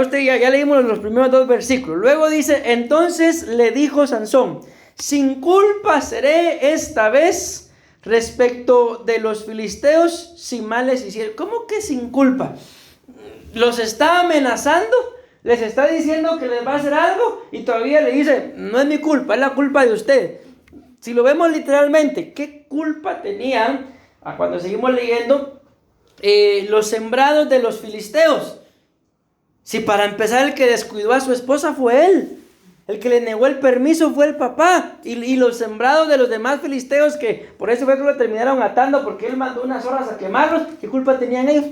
leímos los primeros 2 versículos. Luego dice, entonces le dijo Sansón, sin culpa seré esta vez respecto de los filisteos si mal les hicieron. ¿Cómo que sin culpa? ¿Los está amenazando? Les está diciendo que les va a hacer algo y todavía le dice, no es mi culpa, es la culpa de usted. Si lo vemos literalmente, ¿qué culpa tenían cuando seguimos leyendo los sembrados de los filisteos? Si para empezar el que descuidó a su esposa fue él. El que le negó el permiso fue el papá. Y los sembrados de los demás filisteos, que por eso fue que lo terminaron atando, porque él mandó unas horas a quemarlos. ¿Qué culpa tenían ellos?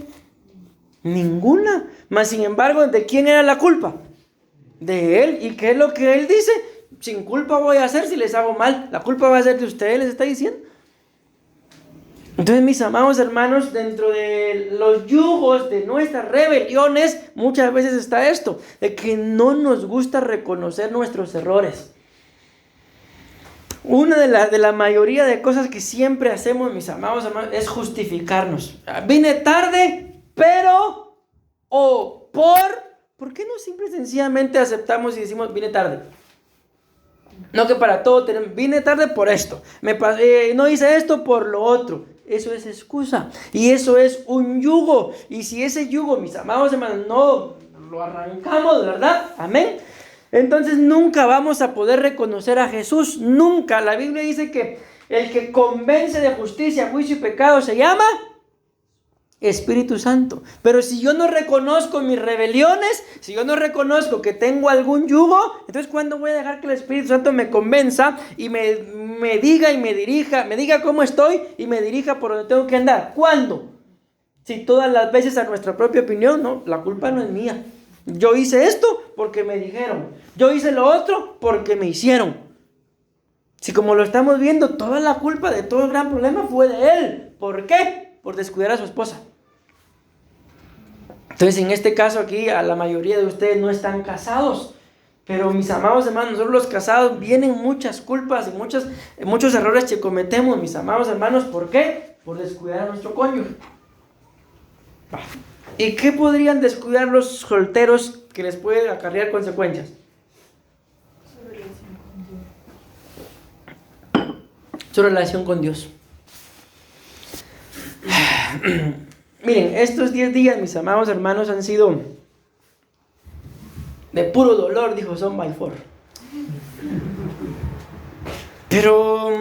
Ninguna. Mas sin embargo, ¿de quién era la culpa? De él. ¿Y qué es lo que él dice? Sin culpa voy a hacer si les hago mal. La culpa va a ser de ustedes, les está diciendo. Entonces, mis amados hermanos, dentro de los yugos de nuestras rebeliones, muchas veces está esto, de que no nos gusta reconocer nuestros errores. Una de la mayoría de cosas que siempre hacemos, mis amados hermanos, es justificarnos. Vine tarde, pero, ¿por qué no simple y sencillamente aceptamos y decimos, vine tarde? No que para todo tenemos, vine tarde por esto, no hice esto por lo otro. Eso es excusa y eso es un yugo. Y si ese yugo, mis amados hermanos, no lo arrancamos, ¿verdad? Amén. Entonces nunca vamos a poder reconocer a Jesús, nunca. La Biblia dice que el que convence de justicia, juicio y pecado se llama Espíritu Santo. Pero si yo no reconozco mis rebeliones, si yo no reconozco que tengo algún yugo, entonces ¿cuándo voy a dejar que el Espíritu Santo me convenza y me diga y me dirija, me diga cómo estoy y me dirija por donde tengo que andar? ¿Cuándo? Si todas las veces a nuestra propia opinión, no, la culpa no es mía. Yo hice esto porque me dijeron, yo hice lo otro porque me hicieron. Si como lo estamos viendo, toda la culpa de todo el gran problema fue de él. ¿Por qué? Por descuidar a su esposa. Entonces, en este caso aquí, a la mayoría de ustedes no están casados. Pero mis amados hermanos, nosotros los casados vienen muchas culpas y muchos errores que cometemos, mis amados hermanos. ¿Por qué? Por descuidar a nuestro cónyuge. ¿Y qué podrían descuidar los solteros que les pueden acarrear consecuencias? Su relación con Dios. Miren, estos 10 días, mis amados hermanos, han sido de puro dolor, dijo Son by Four. Pero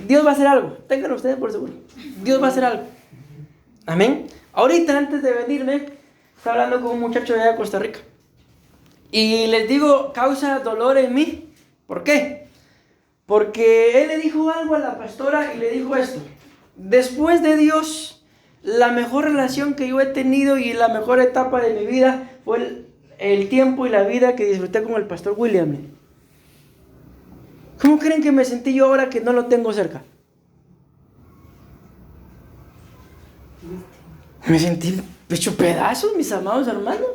Dios va a hacer algo, ténganlo ustedes por seguro. Dios va a hacer algo. Amén. Ahorita, antes de venirme, estaba hablando con un muchacho de allá de Costa Rica. Y les digo, causa dolor en mí. ¿Por qué? Porque él le dijo algo a la pastora y le dijo esto: después de Dios, la mejor relación que yo he tenido y la mejor etapa de mi vida fue el tiempo y la vida que disfruté con el pastor William. ¿Cómo creen que me sentí yo ahora que no lo tengo cerca? Me sentí hecho pedazos, mis amados hermanos.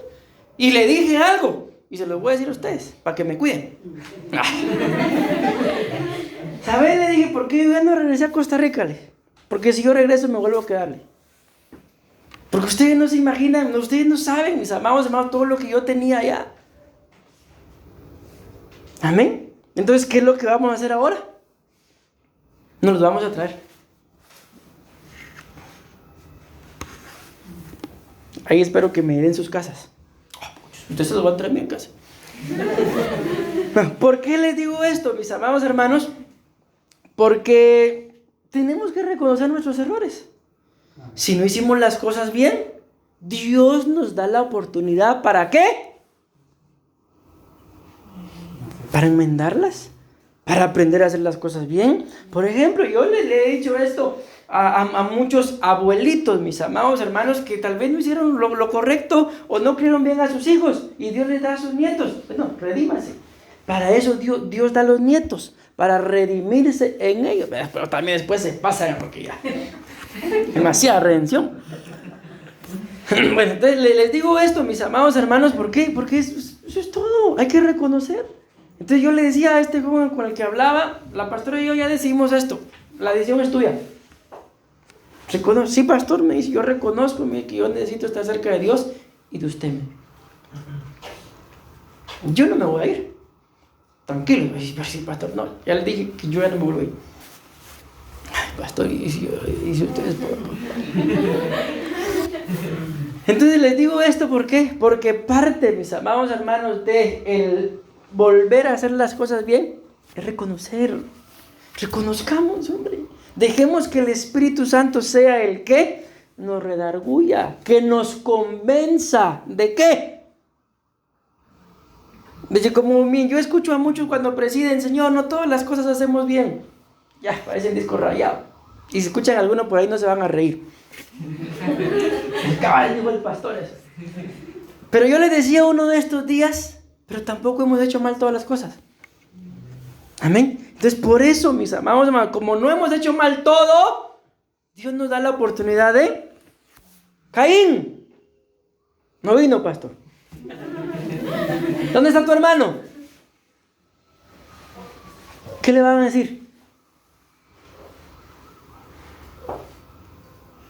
Y le dije algo, y se los voy a decir a ustedes, para que me cuiden. ¿Sabes? Le dije, ¿por qué yo ya no regresé a Costa Rica? Porque si yo regreso me vuelvo a quedarle. Porque ustedes no se imaginan, ustedes no saben, mis amados hermanos, todo lo que yo tenía allá. Amén. Entonces, ¿qué es lo que vamos a hacer ahora? Nos los vamos a traer. Ahí espero que me den sus casas. Entonces los voy a traer a mi casa. ¿Por qué les digo esto, mis amados hermanos? Porque tenemos que reconocer nuestros errores. Si no hicimos las cosas bien, Dios nos da la oportunidad. ¿Para qué? Para enmendarlas, para aprender a hacer las cosas bien. Por ejemplo, yo le he dicho esto a muchos abuelitos, mis amados hermanos, que tal vez no hicieron lo correcto o no criaron bien a sus hijos y Dios les da a sus nietos. Bueno, redímase. Para eso Dios da a los nietos, para redimirse en ellos. Pero también después se pasa porque ya demasiada redención. Bueno, entonces les digo esto, mis amados hermanos, ¿por qué? Porque eso es todo, hay que reconocer. Entonces yo le decía a este joven con el que hablaba, la pastora y yo ya decidimos esto, la decisión es tuya. Sí, pastor, me dice, yo reconozco que yo necesito estar cerca de Dios y de usted. Yo no me voy a ir. Tranquilo, sí, pastor, no, ya le dije que yo ya no me vuelvo a ir. Ay, pastor, y si ustedes... Entonces les digo esto, ¿por qué? Porque parte, mis amados hermanos, de el volver a hacer las cosas bien es reconocer. Reconozcamos, hombre. Dejemos que el Espíritu Santo sea el que nos redarguya, que nos convenza. ¿De qué? Como yo escucho a muchos cuando presiden, Señor, no todas las cosas hacemos bien. Ya, parecen disco rayado. Y si escuchan a alguno por ahí no se van a reír. Cabal, dijo el pastor eso. Pero yo le decía uno de estos días, pero tampoco hemos hecho mal todas las cosas. Amén. Entonces por eso, mis amados hermanos, como no hemos hecho mal todo, Dios nos da la oportunidad de Caín. No vino, pastor. ¿Dónde está tu hermano? ¿Qué le van a decir?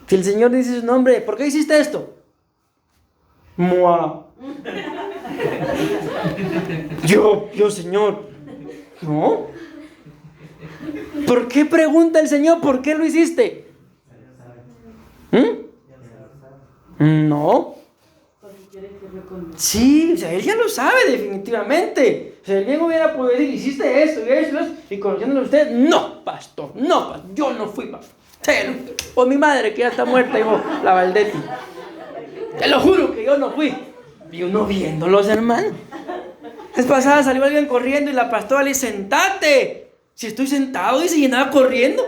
Si el Señor dice su nombre, ¿por qué hiciste esto? Mua. Yo, Señor. No. ¿Por qué pregunta el Señor por qué lo hiciste? No. Sí, o sea, Él ya lo sabe definitivamente. O sea, Él bien hubiera podido decir, hiciste esto y eso, y conociéndolo a usted, no, pastor, yo no fui, pastor. O mi madre que ya está muerta, dijo la Valdetti. Te lo juro que yo no fui. Y uno viéndolos, hermano. Es pasada salió alguien corriendo y la pastora le dice, sentate. Si estoy sentado, dice, y andaba corriendo.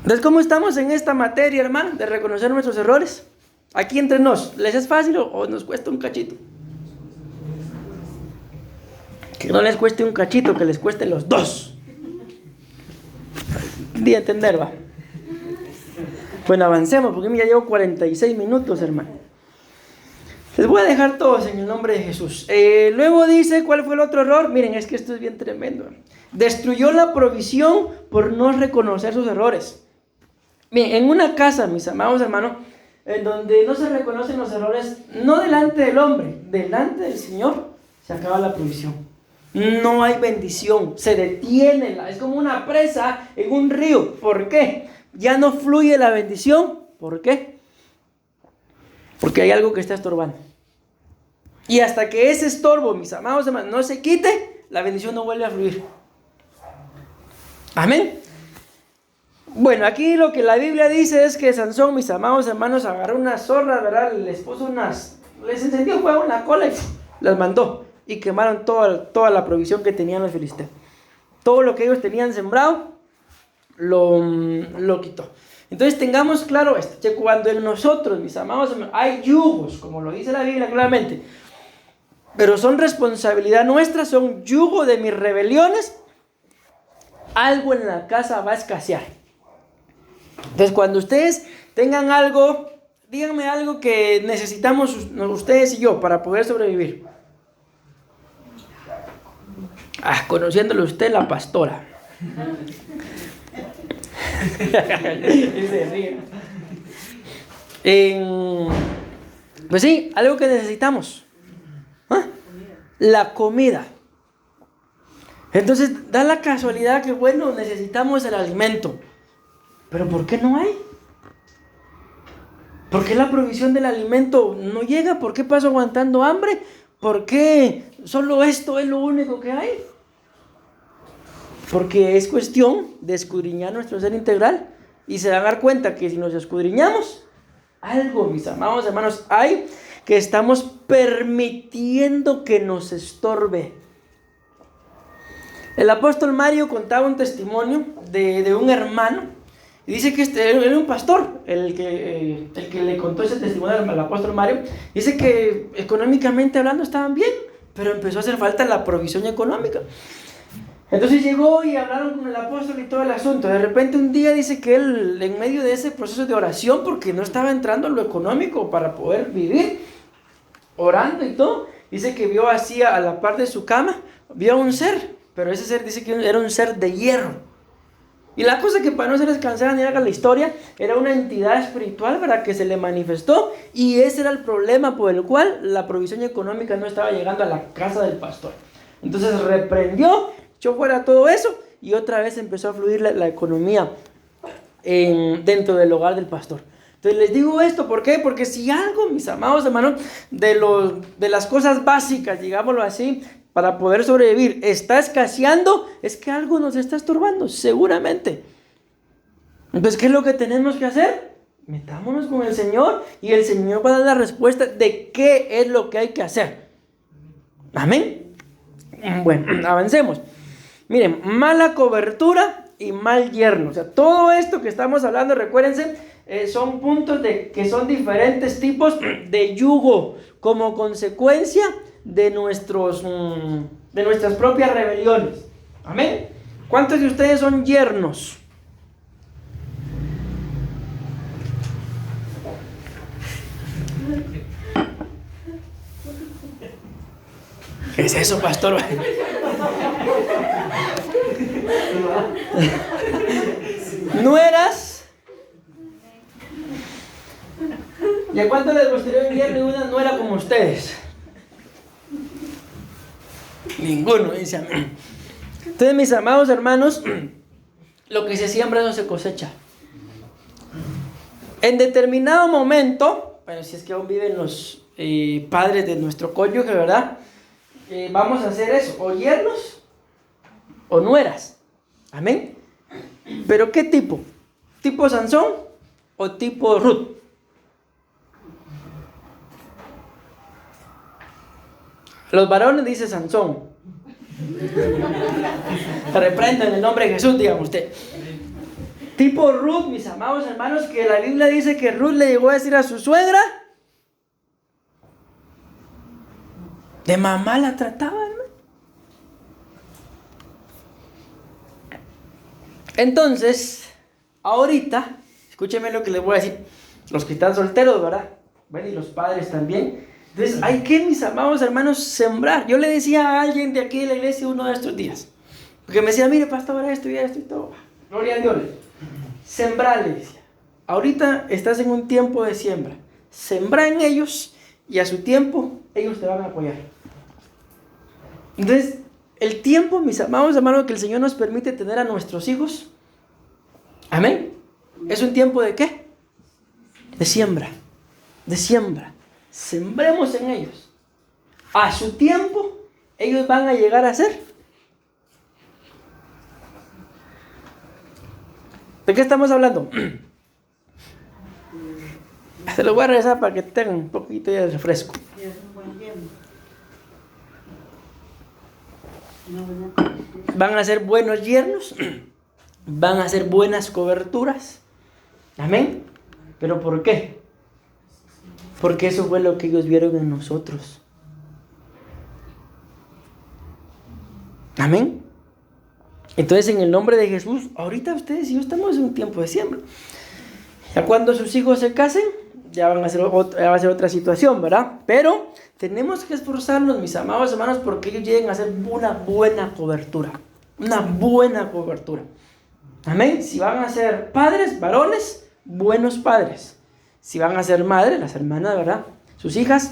Entonces, ¿cómo estamos en esta materia, hermano? De reconocer nuestros errores. Aquí entre nos, ¿les es fácil o nos cuesta un cachito? Que no les cueste un cachito, que les cueste los dos. De entender, va. Bueno, avancemos, porque ya llevo 46 minutos, hermano. Les voy a dejar todos en el nombre de Jesús. Luego dice, ¿cuál fue el otro error? Miren, es que esto es bien tremendo. Destruyó la provisión por no reconocer sus errores. Miren, en una casa, mis amados hermanos, en donde no se reconocen los errores, no delante del hombre, delante del Señor, se acaba la provisión. No hay bendición, se detiene, es como una presa en un río. ¿Por qué? Ya no fluye la bendición. ¿Por qué? Porque hay algo que está estorbando. Y hasta que ese estorbo, mis amados hermanos, no se quite, la bendición no vuelve a fluir. Amén. Bueno, aquí lo que la Biblia dice es que Sansón, mis amados hermanos, agarró unas zorras, ¿verdad? Les puso les encendió fuego en la cola y las mandó. Y quemaron toda la provisión que tenían los filisteos. Todo lo que ellos tenían sembrado, lo quitó. Entonces tengamos claro esto, que cuando en nosotros, mis amados hermanos, hay yugos, como lo dice la Biblia claramente, pero son responsabilidad nuestra, son yugo de mis rebeliones, algo en la casa va a escasear. Entonces cuando ustedes tengan algo, díganme algo que necesitamos ustedes y yo para poder sobrevivir. Conociéndolo usted, la pastora. Pues sí, algo que necesitamos. La comida. Entonces da la casualidad que bueno, necesitamos el alimento. Pero ¿por qué no hay? ¿Por qué la provisión del alimento no llega? ¿Por qué paso aguantando hambre? ¿Por qué solo esto es lo único que hay? Porque es cuestión de escudriñar nuestro ser integral y se van a dar cuenta que si nos escudriñamos, algo, mis amados hermanos, hay que estamos permitiendo que nos estorbe. El apóstol Mario contaba un testimonio de un hermano y dice que era un pastor, el que le contó ese testimonio al apóstol Mario. Dice que económicamente hablando estaban bien, pero empezó a hacer falta la provisión económica. Entonces llegó y hablaron con el apóstol y todo el asunto. De repente un día dice que él, en medio de ese proceso de oración, porque no estaba entrando lo económico para poder vivir, orando y todo, dice que vio así a la par de su cama, vio a un ser, pero ese ser dice que era un ser de hierro. Y la cosa que para no se les cansara ni haga la historia, era una entidad espiritual, ¿verdad?, que se le manifestó, y ese era el problema por el cual la provisión económica no estaba llegando a la casa del pastor. Entonces reprendió, echó fuera todo eso y otra vez empezó a fluir la economía dentro del hogar del pastor. Entonces les digo esto, ¿por qué? Porque si algo, mis amados hermanos, de las cosas básicas, digámoslo así, para poder sobrevivir, está escaseando, es que algo nos está estorbando, seguramente. Entonces, ¿qué es lo que tenemos que hacer? Metámonos con el Señor y el Señor va a dar la respuesta de qué es lo que hay que hacer. Amén. Bueno, avancemos. Miren, mala cobertura y mal yerno. O sea, todo esto que estamos hablando, recuérdense, son puntos que son diferentes tipos de yugo como consecuencia de nuestras propias rebeliones. Amén. ¿Cuántos de ustedes son yernos? ¿Qué es eso, pastor? Nueras. ¿Y a cuánto les gustaría un yerno y una nuera como ustedes? Ninguno, dice amén. Entonces, mis amados hermanos, lo que se siembra no se cosecha. En determinado momento, bueno, si es que aún viven los padres de nuestro cónyuge, ¿verdad? Vamos a hacer eso, o yernos o nueras. Amén. ¿Pero qué tipo? ¿Tipo Sansón o tipo Ruth? Los varones dice Sansón. Reprenda en el nombre de Jesús, dígame usted. Tipo Ruth, mis amados hermanos, que la Biblia dice que Ruth le llegó a decir a su suegra, de mamá la trataba, hermano. Entonces, ahorita, escúchenme lo que les voy a decir. Los que están solteros, ¿verdad? Bueno, y los padres también. Entonces, hay que, mis amados hermanos, sembrar. Yo le decía a alguien de aquí de la iglesia uno de estos días, porque me decía, mire, pastor, esto y esto y todo. Gloria a Dios. Sembrar, le decía. Ahorita estás en un tiempo de siembra. Sembra en ellos y a su tiempo ellos te van a apoyar. Entonces, el tiempo, mis amados hermanos, que el Señor nos permite tener a nuestros hijos, amén, es un tiempo de ¿qué? De siembra, de siembra. Sembremos en ellos. A su tiempo, ellos van a llegar a ser. ¿De qué estamos hablando? Se lo voy a regresar para que tengan un poquito de refresco. Van a ser buenos yernos, van a ser buenas coberturas. Amén. ¿Pero por qué? Porque eso fue lo que ellos vieron en nosotros. Amén. Entonces, en el nombre de Jesús, ahorita ustedes y yo estamos en un tiempo de siembra. Ya cuando sus hijos se casen, ya va a ser otra situación, ¿verdad? Pero tenemos que esforzarnos, mis amados hermanos, porque ellos lleguen a hacer una buena cobertura. Una buena cobertura. Amén. Si van a ser padres, varones, buenos padres. Si van a ser madres, las hermanas, ¿verdad? Sus hijas,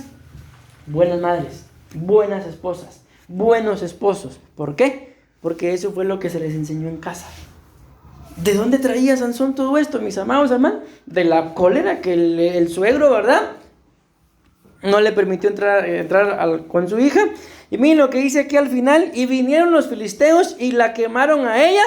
buenas madres, buenas esposas, buenos esposos. ¿Por qué? Porque eso fue lo que se les enseñó en casa. ¿De dónde traía Sansón todo esto, mis amados hermanos? De la cólera que el suegro, ¿verdad?, no le permitió entrar con su hija. Y miren lo que dice aquí al final. Y vinieron los filisteos y la quemaron a ella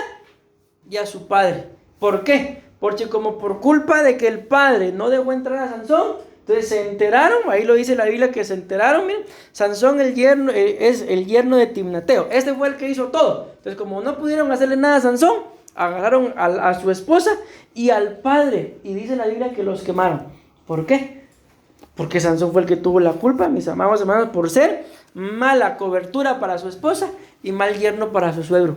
y a su padre. ¿Por qué? Porque como por culpa de que el padre no dejó entrar a Sansón, entonces se enteraron, ahí lo dice la Biblia que se enteraron, miren, Sansón es el yerno de Timnateo. Este fue el que hizo todo. Entonces, como no pudieron hacerle nada a Sansón, agarraron a su esposa y al padre, y dice la Biblia que los quemaron. ¿Por qué? Porque Sansón fue el que tuvo la culpa, mis amados hermanos, por ser mala cobertura para su esposa y mal yerno para su suegro.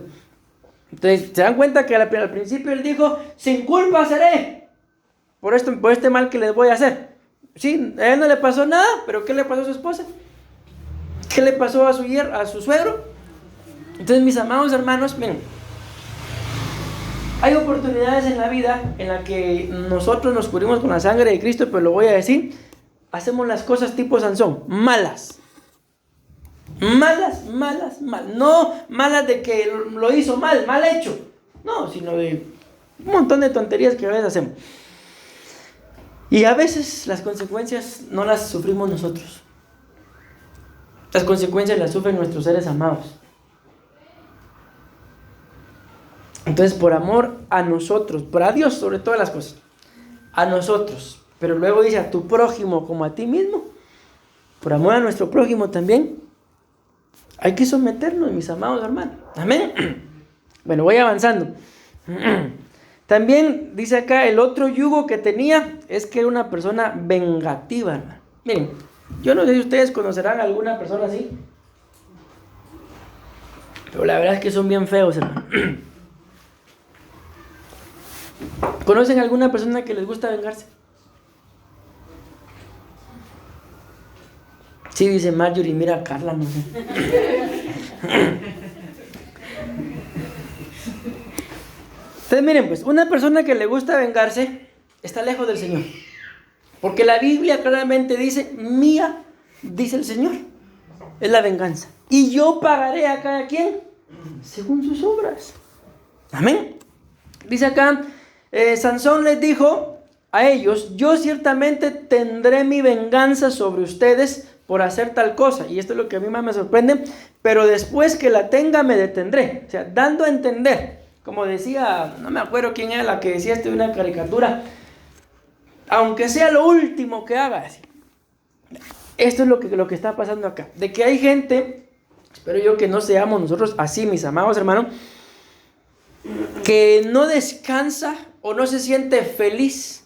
Entonces, ¿se dan cuenta que al principio él dijo, sin culpa seré por este mal que les voy a hacer? Sí, a él no le pasó nada, pero ¿qué le pasó a su esposa? ¿Qué le pasó a su suegro? Entonces, mis amados hermanos, miren, hay oportunidades en la vida en la que nosotros nos cubrimos con la sangre de Cristo, pero lo voy a decir, hacemos las cosas tipo Sansón, malas. Malas. No malas de que lo hizo mal hecho. No, sino de Un montón de tonterías que a veces hacemos. Y a veces las consecuencias no las sufrimos nosotros. Las consecuencias las sufren nuestros seres amados. Entonces, por amor a nosotros, por a Dios sobre todas las cosas, a nosotros, pero luego dice a tu prójimo como a ti mismo, por amor a nuestro prójimo también, hay que someternos, mis amados hermanos. Amén. Bueno, voy avanzando. También dice acá, el otro yugo que tenía es que era una persona vengativa, hermano. Miren, yo no sé si ustedes conocerán a alguna persona así, pero la verdad es que son bien feos, hermano. ¿Conocen a alguna persona que les gusta vengarse? Sí, dice Marjorie, mira a Carla, no sé. Entonces miren, pues, una persona que le gusta vengarse está lejos del Señor. Porque la Biblia claramente dice, mía, dice el Señor, es la venganza. Y yo pagaré a cada quien según sus obras. Amén. Dice acá, Sansón les dijo a ellos, yo ciertamente tendré mi venganza sobre ustedes por hacer tal cosa. Y esto es lo que a mí más me sorprende. Pero después que la tenga me detendré. O sea, dando a entender, como decía, no me acuerdo quién era la que decía esto de una caricatura, aunque sea lo último que hagas. Esto es lo que está pasando acá. De que hay gente, espero yo que no seamos nosotros así, mis amados hermanos, que no descansa o no se siente feliz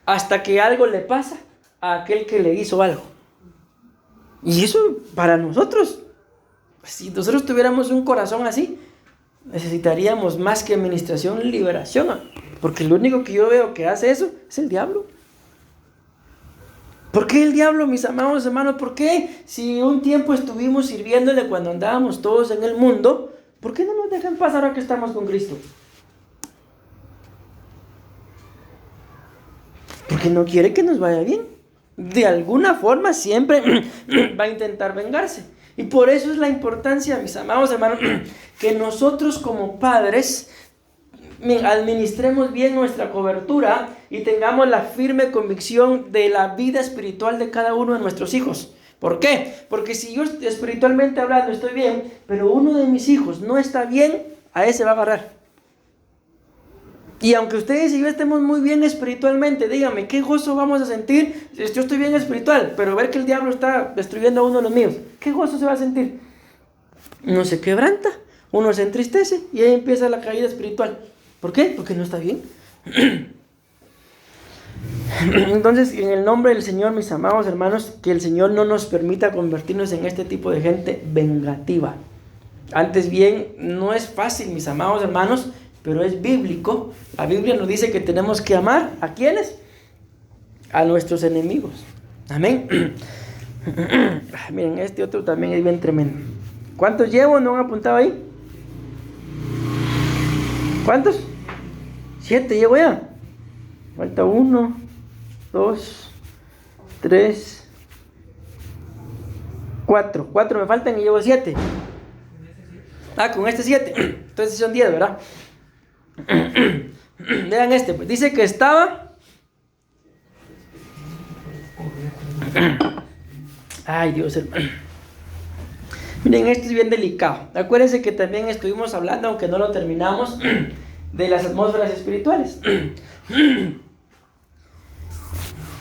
hasta que algo le pasa a aquel que le hizo algo. Y eso para nosotros, si nosotros tuviéramos un corazón así, necesitaríamos más que administración, liberación. Porque lo único que yo veo que hace eso es el diablo. ¿Por qué el diablo, mis amados hermanos? ¿Por qué si un tiempo estuvimos sirviéndole cuando andábamos todos en el mundo, por qué no nos dejan pasar ahora que estamos con Cristo? Porque no quiere que nos vaya bien. De alguna forma siempre va a intentar vengarse. Y por eso es la importancia, mis amados hermanos, que nosotros como padres administremos bien nuestra cobertura y tengamos la firme convicción de la vida espiritual de cada uno de nuestros hijos. ¿Por qué? Porque si yo espiritualmente hablando estoy bien, pero uno de mis hijos no está bien, a ese va a agarrar. Y aunque ustedes y yo estemos muy bien espiritualmente, díganme, ¿qué gozo vamos a sentir? Yo estoy bien espiritual, pero ver que el diablo está destruyendo a uno de los míos, ¿qué gozo se va a sentir? Uno se quebranta, uno se entristece y ahí empieza la caída espiritual. ¿Por qué? Porque no está bien. Entonces, en el nombre del Señor, mis amados hermanos, que el Señor no nos permita convertirnos en este tipo de gente vengativa. Antes bien, no es fácil, mis amados hermanos, pero es bíblico. La Biblia nos dice que tenemos que amar ¿a quiénes? A nuestros enemigos. Amén. Miren, este otro también es bien tremendo. ¿Cuántos llevo? ¿No han apuntado ahí? ¿Cuántos? 7 llevo ya. Falta 1, 2, 3, 4. 4 me faltan y llevo 7. Ah, con este 7. Entonces son 10, ¿verdad? Vean este, pues dice que estaba. Ay, Dios, hermano. Miren, esto es bien delicado. Acuérdense que también estuvimos hablando, aunque no lo terminamos, de las atmósferas espirituales.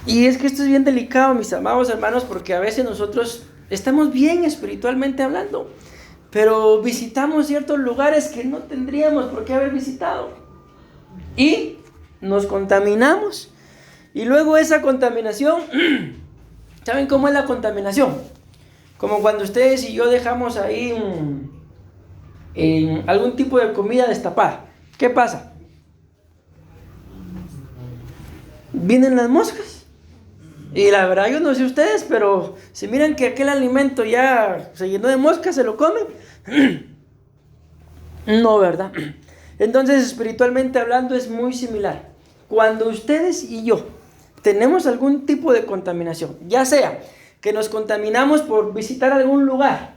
Y es que esto es bien delicado, mis amados hermanos, porque a veces nosotros estamos bien espiritualmente hablando, pero visitamos ciertos lugares que no tendríamos por qué haber visitado. Y nos contaminamos. Y luego esa contaminación, ¿saben cómo es la contaminación? Como cuando ustedes y yo dejamos ahí algún tipo de comida destapada. ¿Qué pasa? Vienen las moscas. Y la verdad, yo no sé ustedes, pero si miran que aquel alimento ya se llenó de moscas, ¿se lo comen? No, ¿verdad? Entonces, espiritualmente hablando, es muy similar. Cuando ustedes y yo tenemos algún tipo de contaminación, ya sea que nos contaminamos por visitar algún lugar,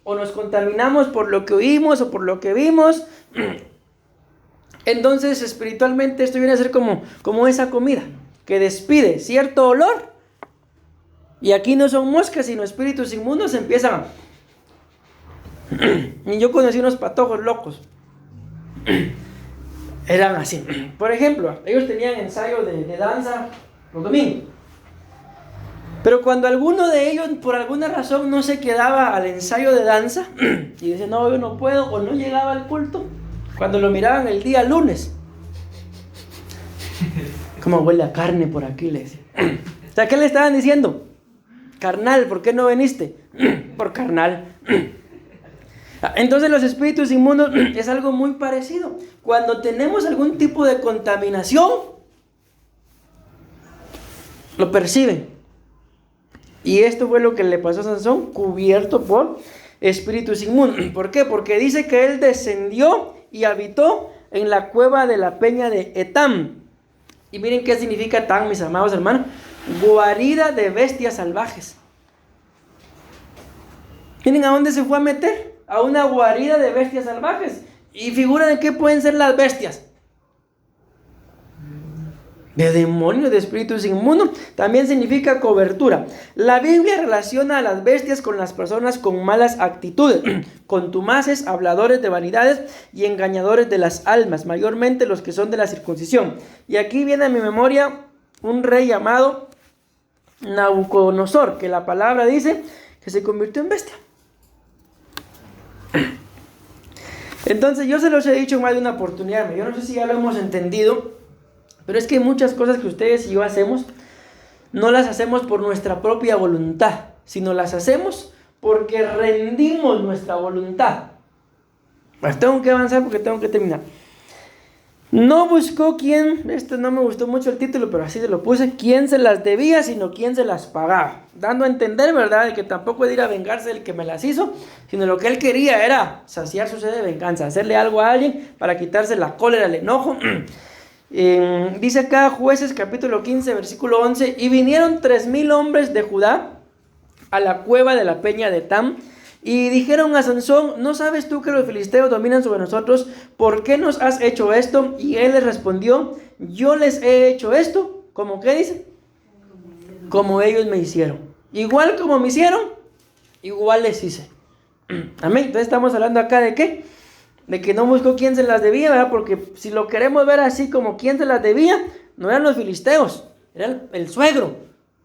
o nos contaminamos por lo que oímos o por lo que vimos, Entonces, espiritualmente, esto viene a ser como esa comida que despide cierto olor. Y aquí no son moscas, sino espíritus inmundos empiezan a... Y yo conocí unos patojos locos. Eran así. Por ejemplo, ellos tenían ensayo de danza los domingos. Pero cuando alguno de ellos, por alguna razón, no se quedaba al ensayo de danza y decía, no, yo no puedo, o no llegaba al culto, cuando lo miraban el día lunes, ¿cómo huele a carne por aquí? Le decía. O sea, ¿qué le estaban diciendo? Carnal, ¿por qué no viniste? Por carnal. Entonces los espíritus inmundos es algo muy parecido. Cuando tenemos algún tipo de contaminación, lo perciben. Y esto fue lo que le pasó a Sansón, cubierto por espíritus inmundos. ¿Por qué? Porque dice que él descendió y habitó en la cueva de la peña de Etam. Y miren qué significa Etam, mis amados hermanos. Guarida de bestias salvajes. Miren a dónde se fue a meter. A una guarida de bestias salvajes. Y figura de qué pueden ser las bestias. De demonios, de espíritus inmundos. También significa cobertura. La Biblia relaciona a las bestias con las personas con malas actitudes, contumaces, habladores de vanidades y engañadores de las almas, mayormente los que son de la circuncisión. Y aquí viene a mi memoria un rey llamado Nabucodonosor, que la palabra dice que se convirtió en bestia. Entonces yo se los he dicho en más de una oportunidad, yo no sé si ya lo hemos entendido, pero es que muchas cosas que ustedes y yo hacemos, no las hacemos por nuestra propia voluntad, sino las hacemos porque rendimos nuestra voluntad. Pues tengo que avanzar porque tengo que terminar. No buscó quién, esto no me gustó mucho el título, pero así se lo puse, quién se las debía, sino quién se las pagaba. Dando a entender, ¿verdad?, que tampoco es ir a vengarse del que me las hizo, sino lo que él quería era saciar su sed de venganza, hacerle algo a alguien para quitarse la cólera, el enojo. Dice acá Jueces capítulo 15, versículo 11, y vinieron 3,000 hombres de Judá a la cueva de la peña de Etam, y dijeron a Sansón, ¿no sabes tú que los filisteos dominan sobre nosotros? ¿Por qué nos has hecho esto? Y él les respondió, yo les he hecho esto, ¿cómo qué dice? Como ellos me hicieron. Igual como me hicieron, igual les hice. Amén. Entonces estamos hablando acá de ¿qué? De que no buscó quién se las debía, ¿verdad? Porque si lo queremos ver así como quién se las debía, no eran los filisteos, era el suegro,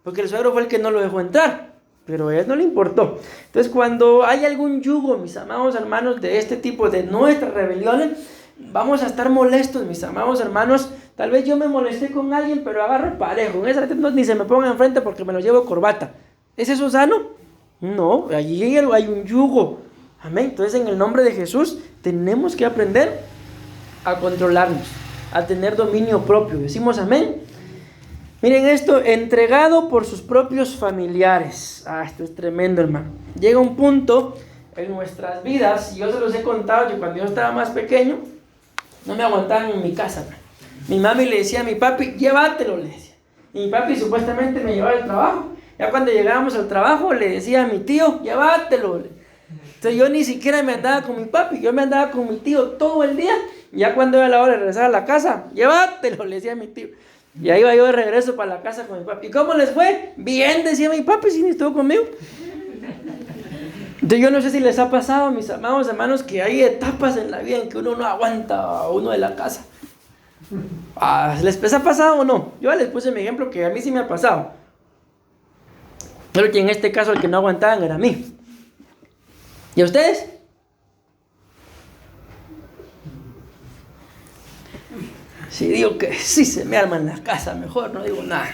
porque el suegro fue el que no lo dejó entrar. Pero a él no le importó. Entonces cuando hay algún yugo, mis amados hermanos, de este tipo, de nuestras rebeliones, vamos a estar molestos, mis amados hermanos. Tal vez yo me molesté con alguien, pero agarro parejo. En esa gente no, ni se me ponga enfrente porque me lo llevo corbata. ¿Es eso sano? No, allí hay un yugo. Amén. Entonces en el nombre de Jesús tenemos que aprender a controlarnos, a tener dominio propio. Decimos amén. Miren esto, entregado por sus propios familiares. Esto es tremendo, hermano. Llega un punto en nuestras vidas, y yo se los he contado, que cuando yo estaba más pequeño, no me aguantaban en mi casa. Mi mami le decía a mi papi, llévatelo, le decía. Y mi papi supuestamente me llevaba al trabajo. Ya cuando llegábamos al trabajo, le decía a mi tío, llévatelo. Entonces yo ni siquiera me andaba con mi papi, yo me andaba con mi tío todo el día. Ya cuando era la hora de regresar a la casa, llévatelo, le decía a mi tío. Y ahí iba yo de regreso para la casa con mi papi. ¿Y cómo les fue? Bien, decía mi papi, si ni estuvo conmigo. Entonces yo no sé si les ha pasado, mis amados hermanos, que hay etapas en la vida en que uno no aguanta a uno de la casa. ¿Les ha pasado o no? Yo les puse mi ejemplo que a mí sí me ha pasado. Pero que en este caso el que no aguantaban era a mí. ¿Y a ustedes? Si digo que sí se me arma en la casa, mejor no digo nada.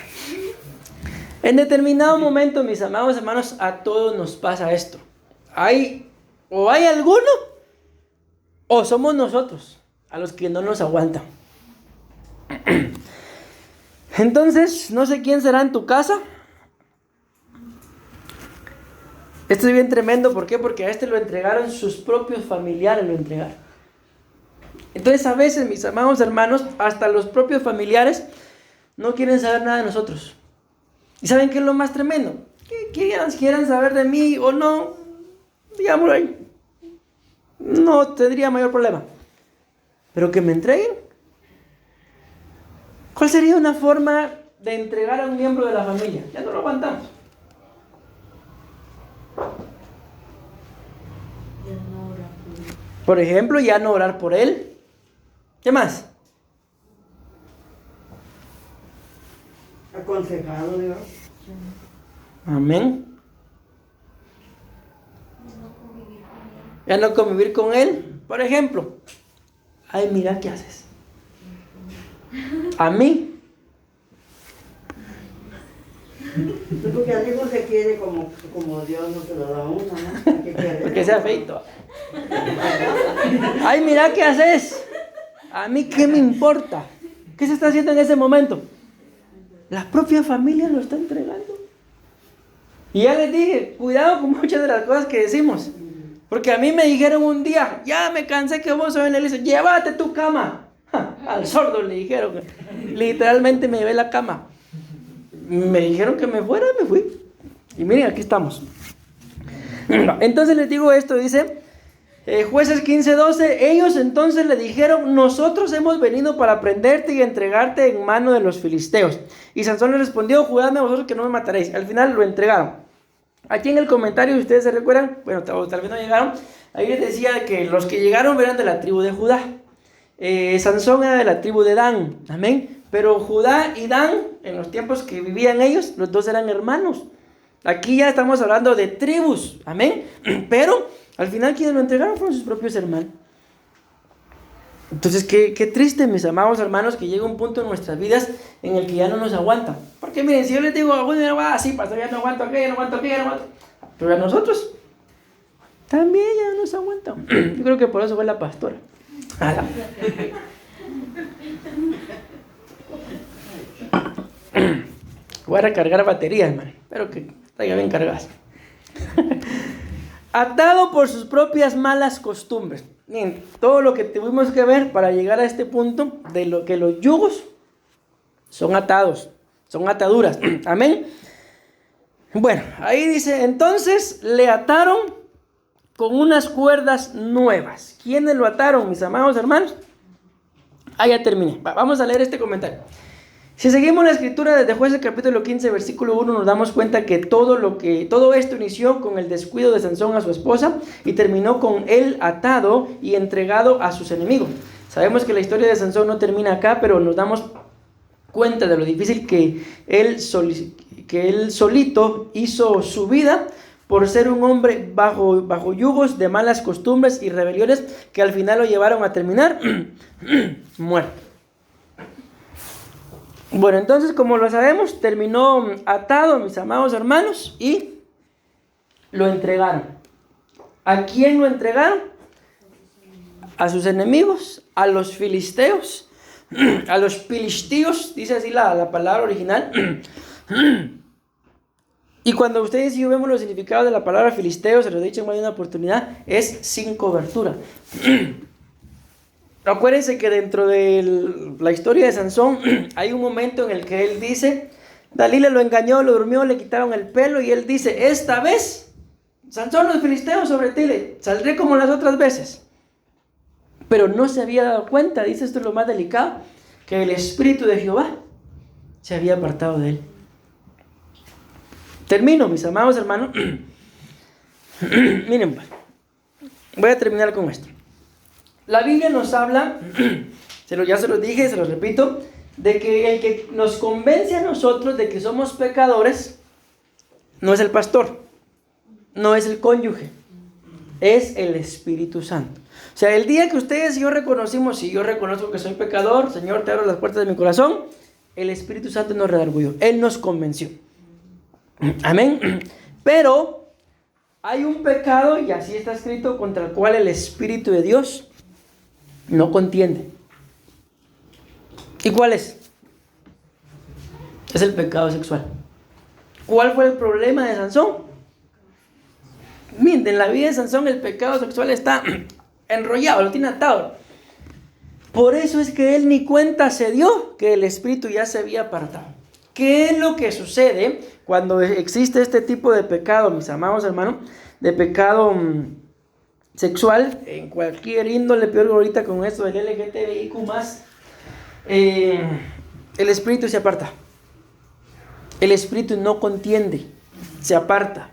En determinado momento, mis amados hermanos, a todos nos pasa esto. Hay alguno, o somos nosotros, a los que no nos aguantan. Entonces, no sé quién será en tu casa. Esto es bien tremendo, ¿por qué? Porque a este lo entregaron sus propios familiares, lo entregaron. Entonces a veces, mis amados hermanos, hasta los propios familiares no quieren saber nada de nosotros. ¿Y saben qué es lo más tremendo? Que quieran saber de mí o no, digámoslo ahí, no tendría mayor problema. Pero que me entreguen ¿Cuál sería una forma de entregar a un miembro de la familia? Ya no lo aguantamos. Por ejemplo, ya no orar por él. ¿Qué más? Aconsejado, Dios. Amén. Ya no convivir con él. Por ejemplo, ay, mira qué haces. A mí. Porque al hijo se quiere como Dios no se lo da a uno, ¿no? Hay que querer. Porque sea feito. Ay, mira qué haces. A mí qué me importa. ¿Qué se está haciendo en ese momento? La propia familia lo está entregando. Y ya les dije, cuidado con muchas de las cosas que decimos. Porque a mí me dijeron un día, ya me cansé que vos sos en la iglesia, llévate tu cama. Al sordo le dijeron. Literalmente me llevé la cama. Me dijeron que me fuera, me fui. Y miren, aquí estamos. Entonces les digo esto, dice Jueces 15:12. Ellos entonces le dijeron: nosotros hemos venido para prenderte y entregarte en mano de los filisteos. Y Sansón les respondió: juradme vosotros que no me mataréis. Al final lo entregaron. Aquí en el comentario, si ustedes se recuerdan, bueno, tal vez no llegaron, ahí les decía que los que llegaron eran de la tribu de Judá. Sansón era de la tribu de Dan, amén. Pero Judá y Dan, en los tiempos que vivían ellos, los dos eran hermanos. Aquí ya estamos hablando de tribus, amén. Pero al final quienes lo entregaron fueron sus propios hermanos. Entonces qué triste, mis amados hermanos, que llega un punto en nuestras vidas en el que ya no nos aguantan. Porque miren, si yo les digo, bueno, sí, pastor, ya no aguanto aquí, ya no aguanto aquí, ya no aguanto. Pero a nosotros también ya no nos aguantan. Yo creo que por eso fue la pastora. Voy a recargar baterías, hermano. Espero que traiga bien cargadas. Atado por sus propias malas costumbres. Miren, todo lo que tuvimos que ver para llegar a este punto de lo que los yugos son atados, son ataduras. Amén. Bueno, ahí dice, entonces le ataron con unas cuerdas nuevas. ¿Quiénes lo ataron, mis amados hermanos? Ya terminé. Vamos a leer este comentario. Si seguimos la escritura desde Jueces capítulo 15, versículo 1, nos damos cuenta que todo esto inició con el descuido de Sansón a su esposa y terminó con él atado y entregado a sus enemigos. Sabemos que la historia de Sansón no termina acá, pero nos damos cuenta de lo difícil que él solito hizo su vida por ser un hombre bajo yugos de malas costumbres y rebeliones que al final lo llevaron a terminar muerto. Bueno, entonces, como lo sabemos, terminó atado, mis amados hermanos, y lo entregaron. ¿A quién lo entregaron? A sus enemigos, a los filisteos, a los pilistíos, dice así la palabra original. Y cuando ustedes y yo vemos los significados de la palabra filisteo, se los he dicho en más de una oportunidad, es sin cobertura. Acuérdense que dentro de la historia de Sansón hay un momento en el que él dice, Dalila lo engañó, lo durmió, le quitaron el pelo, y él dice, esta vez, Sansón, los filisteos sobre ti, saldré como las otras veces. Pero no se había dado cuenta, dice, esto es lo más delicado, que el Espíritu de Jehová se había apartado de él. Termino, mis amados hermanos. Miren, pues, voy a terminar con esto. La Biblia nos habla, ya se los dije, se los repito, de que el que nos convence a nosotros de que somos pecadores no es el pastor, no es el cónyuge, es el Espíritu Santo. O sea, el día que ustedes y yo reconocimos, si yo reconozco que soy pecador, Señor, te abro las puertas de mi corazón, el Espíritu Santo nos redarguyó, Él nos convenció. Amén. Pero hay un pecado, y así está escrito, contra el cual el Espíritu de Dios no contiende. ¿Y cuál es? Es el pecado sexual. ¿Cuál fue el problema de Sansón? Miren, en la vida de Sansón el pecado sexual está enrollado, lo tiene atado. Por eso es que él ni cuenta se dio que el Espíritu ya se había apartado. ¿Qué es lo que sucede cuando existe este tipo de pecado, mis amados hermanos? De pecado sexual, en cualquier índole, peor ahorita con esto del LGTBIQ+. el espíritu se aparta. El espíritu no contiende, se aparta.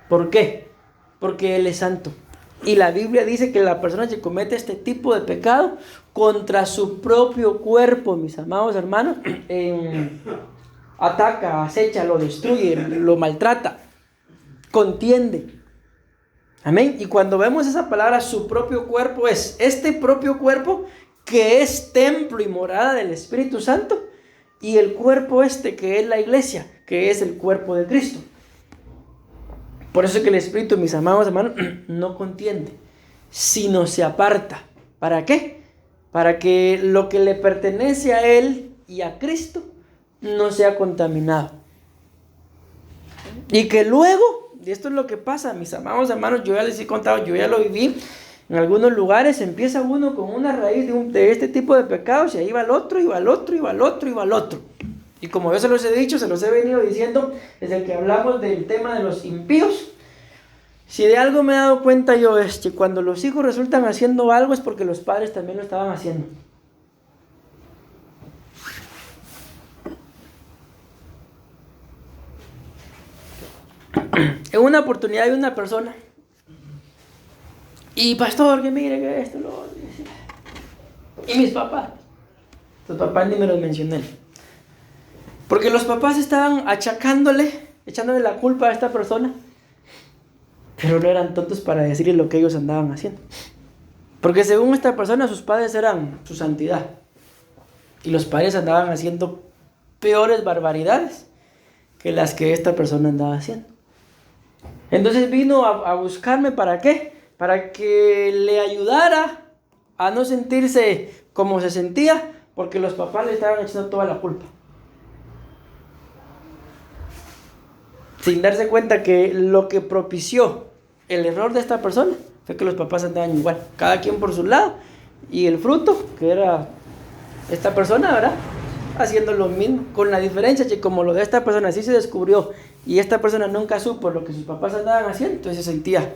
¿Por qué? Porque Él es santo. Y la Biblia dice que la persona que comete este tipo de pecado contra su propio cuerpo, mis amados hermanos, ataca, acecha, lo destruye, lo maltrata, contiende. Amén. Y cuando vemos esa palabra, su propio cuerpo, es este propio cuerpo que es templo y morada del Espíritu Santo, y el cuerpo que es la iglesia, que es el cuerpo de Cristo. Por eso es que el Espíritu, mis amados hermanos, no contiende, sino se aparta. ¿Para qué? Para que lo que le pertenece a Él y a Cristo no sea contaminado. Y que luego, y esto es lo que pasa, mis amados hermanos, yo ya les he contado, yo ya lo viví, en algunos lugares empieza uno con una raíz de este tipo de pecados, y ahí va el otro, y va el otro, y va el otro, y va el otro. Y como yo se los he dicho, se los he venido diciendo desde que hablamos del tema de los impíos. Si de algo me he dado cuenta yo es que cuando los hijos resultan haciendo algo es porque los padres también lo estaban haciendo. En una oportunidad hay una persona, y pastor, que mire que esto, lo otro. Y mis papás, sus papás ni me los mencioné. Porque los papás estaban echándole la culpa a esta persona, pero no eran tontos para decirle lo que ellos andaban haciendo. Porque según esta persona, sus padres eran su santidad, y los padres andaban haciendo peores barbaridades que las que esta persona andaba haciendo. Entonces vino a buscarme, ¿para qué? Para que le ayudara a no sentirse como se sentía, porque los papás le estaban echando toda la culpa, sin darse cuenta que lo que propició el error de esta persona fue que los papás andaban igual, cada quien por su lado, y el fruto, que era esta persona, ¿verdad?, haciendo lo mismo, con la diferencia que como lo de esta persona sí se descubrió y esta persona nunca supo lo que sus papás andaban haciendo, entonces se sentía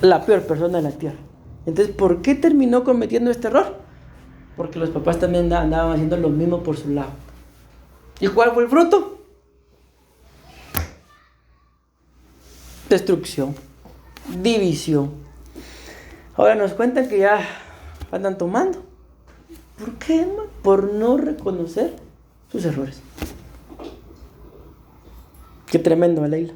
la peor persona de la tierra. Entonces, ¿por qué terminó cometiendo este error? Porque los papás también andaban haciendo lo mismo por su lado. ¿Y cuál fue el fruto? Destrucción, división. Ahora nos cuentan que ya andan tomando. ¿Por qué, hermano? Por no reconocer sus errores. Qué tremendo, Leila.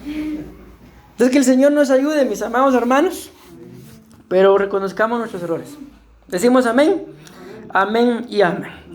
Entonces, que el Señor nos ayude, mis amados hermanos, pero reconozcamos nuestros errores. Decimos amén, amén y amén.